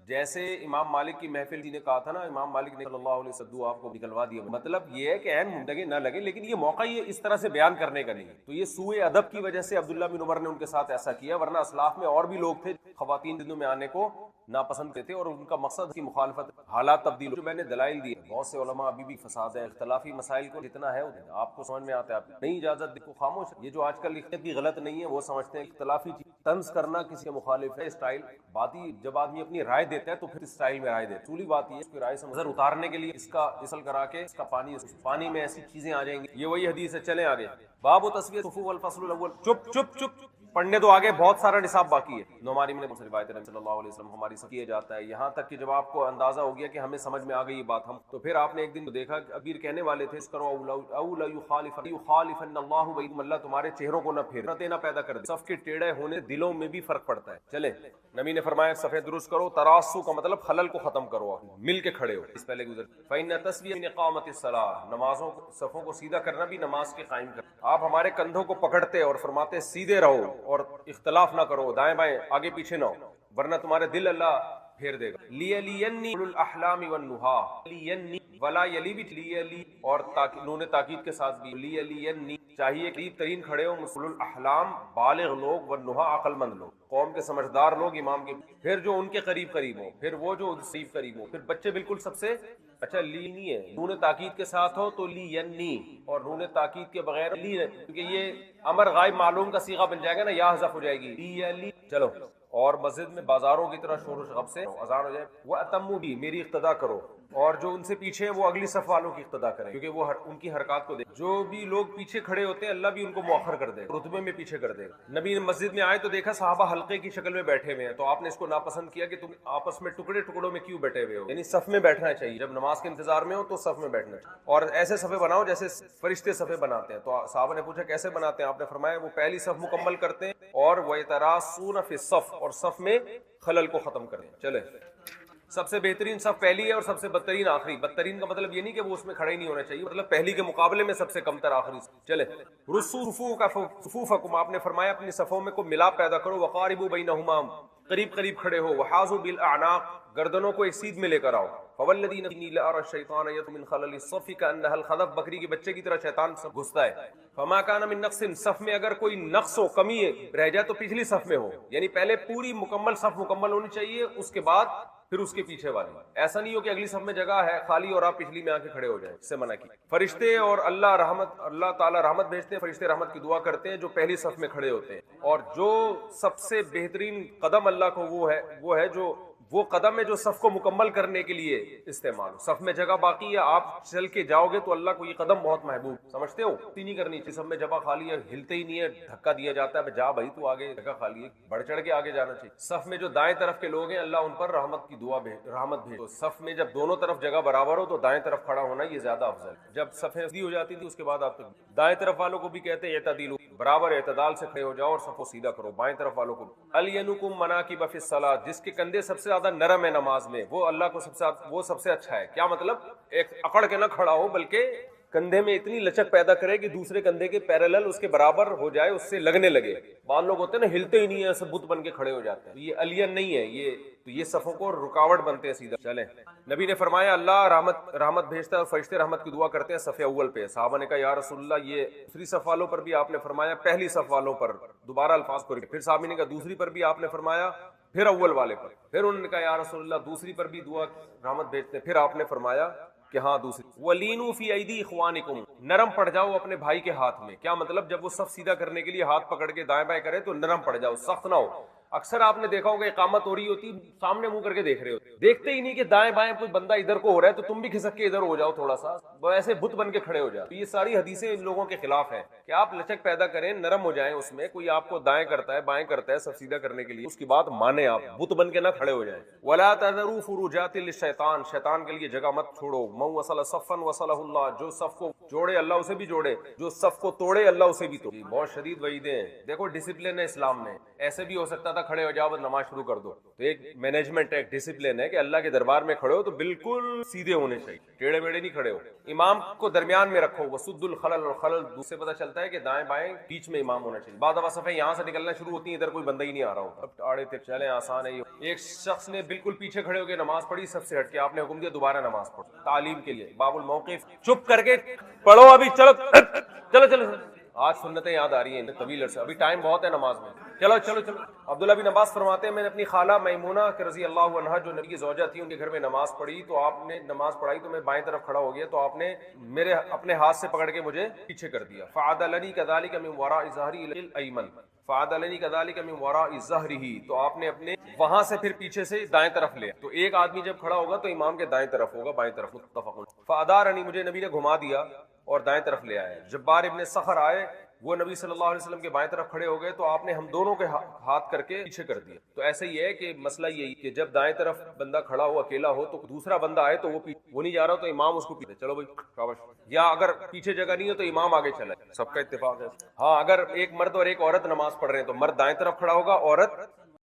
جیسے امام مالک کی محفل جی نے کہا تھا نا، امام مالک نے صلی اللہ علیہ وسلم آپ کو نکلوا دیا. مطلب یہ ہے کہ عین لگے نہ لگے، لیکن یہ موقع یہ اس طرح سے بیان کرنے کا نہیں ہے. تو یہ سوء ادب کی وجہ سے عبداللہ بن عمر نے ان کے ساتھ ایسا کیا، ورنہ اسلاف میں اور بھی لوگ تھے خواتین دنوں میں آنے کو ناپسند کرتے اور ان کا مقصد کی مخالفت. حالات تبدیل جو میں نے دلائل دی، بہت سے علماء ابھی بھی فساد ہے. اختلافی مسائل کو جتنا ہے آپ کو سمجھ میں آتا ہے، آپ نہیں اجازت دیکھو خاموش. یہ جو آج کل لکھنے کی غلط نہیں ہے، وہ سمجھتے ہیں اختلافی طنز کرنا کسی کے مخالف ہے. اسٹائل بات ہی جب آدمی اپنی رائے دیتا ہے تو پھر اسٹائل میں رائے دے. اصولی بات یہ ہے اس کی رائے سے نظر اتارنے کے لیے اس کا اصل کرا کے اس کا پانی میں ایسی چیزیں آ جائیں گی. یہ وہی حدیث ہے. چلیں آگے. باب تسویہ صفوف والفصل الاول. چپ پڑھنے تو آگے بہت سارا نصاب باقی ہے. نعمان بن بشیر روایت نبی صلی اللہ علیہ وسلم ہماری سے کیا جاتا ہے، یہاں تک کہ جب آپ کو اندازہ ہو گیا کہ ہمیں سمجھ میں آ گئی یہ بات، ہم تو پھر آپ نے ایک دن دیکھا کہ ابیر کہنے والے تھے اس کرو اولا یخالفن اللہ بینکم، اللہ تمہارے چہروں کو نہ پھیرے نہ پیدا کر دے. صف کے ٹیڑھے ہونے دلوں میں بھی فرق پڑتا ہے. چلے نبی نے فرمایا صفیں درست کرو. تراسو کا مطلب خلل کو ختم کرو، مل کے کھڑے ہو. اس پہلے گزر فإن تسویہ من اقامت الصلاۃ، نمازوں صفوں کو سیدھا کرنا بھی نماز کے قائم کرنا. آپ ہمارے کندھوں کو پکڑتے اور فرماتے سیدھے رہو اور اختلاف نہ کرو، دائیں بائیں آگے پیچھے نہ ہو، ورنہ تمہارے دل اللہ پھیر دے گا. لیلینی الاحلام والنہا، لینی ولا یلی بھی لیلی اور نون تاکید کے ساتھ بھی لیلینی چاہیے قریب ترین کھڑے ہو مسل الاحلام بالغ لوگ والنہا عقل مند لوگ، قوم کے سمجھدار لوگ امام کے، پھر جو ان کے قریب ہو، پھر وہ جو قریب ہو، پھر بچے بالکل سب سے اچھا لینی ہے. نون تاکید کے ساتھ ہو تو لینی، اور نون تاکید کے بغیر لی، کیونکہ یہ امر غائب معلوم کا صیغہ بن جائے گا نا، یا حذف ہو جائے گی لی. چلو اور مسجد میں بازاروں کی طرح شور و شغب سے اذان ہو جائے. وَأَتَمُّوا بِي، میری اقتدا کرو، اور جو ان سے پیچھے ہیں وہ اگلی صف والوں کی اقتدا کریں، کیونکہ وہ ان کی حرکات کو دیکھ. جو بھی لوگ پیچھے کھڑے ہوتے ہیں اللہ بھی ان کو مؤخر کر دے گا، رتبے میں پیچھے کر دے گا. نبی نے مسجد میں آئے تو دیکھا صحابہ حلقے کی شکل میں بیٹھے ہوئے ہیں، تو آپ نے اس کو ناپسند کیا کہ تم آپس میں ٹکڑوں میں کیوں بیٹھے ہوئے ہو. یعنی صف میں بیٹھنا چاہیے، جب نماز کے انتظار میں ہو تو صف میں بیٹھنا چاہیے، اور ایسے صفیں بناؤ جیسے فرشتے صفیں بناتے ہیں. تو صحابہ نے پوچھا کیسے بناتے ہیں؟ آپ نے فرمایا وہ پہلی صف مکمل کرتے ہیں اور وَيَتَرَاصُونَ فِي الصَّفِّ، اور صف میں خلل کو ختم کریں. چلے سب سے بہترین صف پہلی ہے اور سب سے بدترین آخری. بدترین کا مطلب یہ نہیں کہ وہ اس میں کھڑا ہی نہیں ہونا چاہیے، مطلب پہلی کے مقابلے میں سب سے کم تر آخری. چلے صفوفکم، آپ نے فرمایا اپنی صفوں میں کو ملاپ پیدا کرو. وقاربوا بینہما، قریب کھڑے ہو. وحاذوا بالاعناق، گردنوں کو ایک سیدھ میں لے کر آؤ. فوالذی نفسی لأری الشیطان یطمع من خلل الصف کأنها الخذف، بکری کے بچے کی طرح شیطان سب گھستا ہے. فما کان من نقص، صف میں اگر کوئی نقص ہو کمی رہ جائے تو پچھلی صف میں ہو، یعنی پہلے پوری مکمل صف مکمل ہونی چاہیے، اس کے بعد پھر اس کے پیچھے والی. ایسا نہیں ہو کہ اگلی صف میں جگہ ہے خالی اور آپ پچھلی میں آ کے کھڑے ہو جائیں، اس سے منع کی. فرشتے اور اللہ تعالی رحمت بھیجتے ہیں، فرشتے رحمت کی دعا کرتے ہیں جو پہلی صف میں کھڑے ہوتے ہیں. اور جو سب سے بہترین قدم اللہ کو وہ ہے جو وہ قدم ہے جو صف کو مکمل کرنے کے لیے استعمال ہو. صف میں جگہ باقی ہے، آپ چل کے جاؤ گے تو اللہ کو یہ قدم بہت محبوب، سمجھتے ہو؟ نہیں کرنی چاہیے. صف میں جگہ خالی ہے، ہلتے ہی نہیں ہے، دھکا دیا جاتا ہے، جا بھائی تو آگے جگہ خالی ہے، بڑھ چڑھ کے آگے جانا چاہیے. صف میں جو دائیں طرف کے لوگ ہیں اللہ ان پر رحمت کی دعا رحمت بھیجو. صف میں جب دونوں طرف جگہ برابر ہو تو دائیں طرف کھڑا ہونا یہ زیادہ افضل. جب صفیں سیدھی ہو جاتی تھی اس کے بعد آپ دائیں طرف والوں کو بھی کہتے ہیں اعتدال، برابر اعتدال سے کھڑے ہو جاؤ اور صف کو سیدھا کرو. بائیں طرف والوں کو الینکم مناکب فی الصلاۃ، جس کے کندھے سب سے زیادہ نرم ہے نماز میں وہ اللہ کو سب سے اچھا ہے. کیا مطلب؟ ایک اکڑ کے نہ کھڑا ہو بلکہ کندھے میں اتنی لچک پیدا کرے کہ دوسرے کندھے کے پیرالل اس کے برابر ہو جائے، اس سے لگنے لگے. بعض لوگ ہوتے ہیں نا ہلتے ہی نہیں ہیں، ایسے بت بن کے کھڑے ہو جاتے ہیں. یہ الین نہیں ہے، یہ صفوں کو رکاوٹ بنتے ہیں سیدھا. چلیں نبی نے فرمایا اللہ رحمت بھیجتا ہے اور فرشتے رحمت کی دعا کرتے ہیں صف اول پہ. صحابہ نے کہا یا رسول اللہ یہ دوسری صف والوں پر بھی آپ نے فرمایا، پہلی صف والوں پر دوبارہ الفاظ کو. پھر صحابی نے کہا دوسری پر بھی آپ نے فرمایا، پھر اول والے پر. پھر انہوں نے کہا یا رسول اللہ دوسری پر بھی دعا رحمت بھیجتے ہیں. پھر آپ نے فرمایا کہ ہاں دوسری. وَلِینُوا فِی أَیْدِی إِخْوَانِکُم، نرم پڑ جاؤ اپنے بھائی کے ہاتھ میں. کیا مطلب؟ جب وہ صف سیدھا کرنے کے لیے ہاتھ پکڑ کے دائیں بائیں کرے تو نرم پڑ جاؤ، سخت نہ ہو. اکثر آپ نے دیکھا ہوگا اقامت ہو رہی ہوتی سامنے منہ کر کے دیکھ رہے ہوتے، دیکھتے ہی نہیں کہ دائیں بائیں کوئی بندہ ادھر کو ہو رہا ہے تو تم بھی کھسک کے ادھر ہو جاؤ، تھوڑا سا ایسے بت بن کے کھڑے ہو جاؤ. یہ ساری حدیثیں ان لوگوں کے خلاف ہیں کہ آپ لچک پیدا کریں، نرم ہو جائیں. اس میں کوئی آپ کو دائیں کرتا ہے بائیں کرتا ہے سب سیدھا کرنے کے لیے، اس کی بات مانیں، آپ بت بن کے نہ کھڑے ہو جائیں. ولا تذروا فروجات للشیطان، شیطان کے لیے جگہ مت چھوڑو. من وصل صفا وصلہ اللہ، جو صف کو جوڑے اللہ اسے بھی جوڑے، جو صف کو توڑے اللہ اسے بھی توڑے. بہت شدید وعیدیں ہیں. دیکھو ڈسپلن ہے اسلام میں. ایسے بھی ہو سکتا تھا کھڑے ہو جاؤ بس نماز شروع کر دو. تو ایک مینجمنٹ ہے، ایک ڈسپلن ہے کہ اللہ کے دربار میں کھڑے ہو تو بالکل سیدھے ہونے چاہیے، ٹیڑھے بیڑے نہیں کھڑے ہو. امام کو درمیان میں رکھو. وسد الخلل، اور خلل دوسرے پتہ چلتا ہے کہ دائیں بائیں بیچ میں امام ہونا چاہیے. بعض دفعہ صفیں یہاں سے نکلنا شروع ہوتی ہیں، ادھر کوئی بندہ ہی نہیں آ رہا ہوتا. اب آڑے تھے چلیں آسان ہے یہ. ایک شخص نے بالکل پیچھے کھڑے ہو کے نماز پڑھی، سب سے ہٹ کے آپ نے حکم دیا دوبارہ نماز پڑھو تعلیم کے لیے. باب الموقف، چپ کر کے پڑھو ابھی، چلو چلو چلو. آج سنتیں یاد آ رہی ہیں طویل عرصے، ابھی ٹائم بہت ہے نماز میں. چلو چلو چلو. عبداللہ بن عباس فرماتے ہیں میں نے اپنی خالہ میمونہ رضی اللہ عنہا جو نبی کی زوجہ تھی ان کے گھر میں نماز پڑھی، تو آپ نے نماز پڑھائی تو میں بائیں طرف کھڑا ہو گیا تو آپ نے میرے اپنے ہاتھ سے پکڑ کے مجھے پیچھے کر دیا. فعدلنی كذلك من وراء ظهري الى الايمن، فعدلنی كذلك من وراء ظهره، تو آپ نے اپنے وہاں سے پھر پیچھے سے دائیں طرف لیا. تو ایک آدمی جب کھڑا ہوگا تو امام کے دائیں طرف ہوگا، بائیں طرف. متفق. فادارنی، مجھے نبی نے گھما دیا اور دائیں طرف لے آئے. جبار ابن صخر آئے، وہ نبی صلی اللہ علیہ وسلم کے بائیں طرف کھڑے ہو گئے تو آپ نے ہم دونوں کے ہاتھ کر کے پیچھے کر دیا. تو ایسا ہی ہے کہ مسئلہ یہی کہ جب دائیں طرف بندہ کھڑا ہو اکیلا ہو تو دوسرا بندہ آئے تو وہ نہیں جا رہا تو امام اس کو پیچھے، چلو بھائی شاباش. یا اگر پیچھے جگہ نہیں ہو تو امام آگے چلا جائے، سب کا اتفاق ہے. ہاں اگر ایک مرد اور ایک عورت نماز پڑھ رہے ہیں تو مرد دائیں طرف کھڑا ہوگا، عورت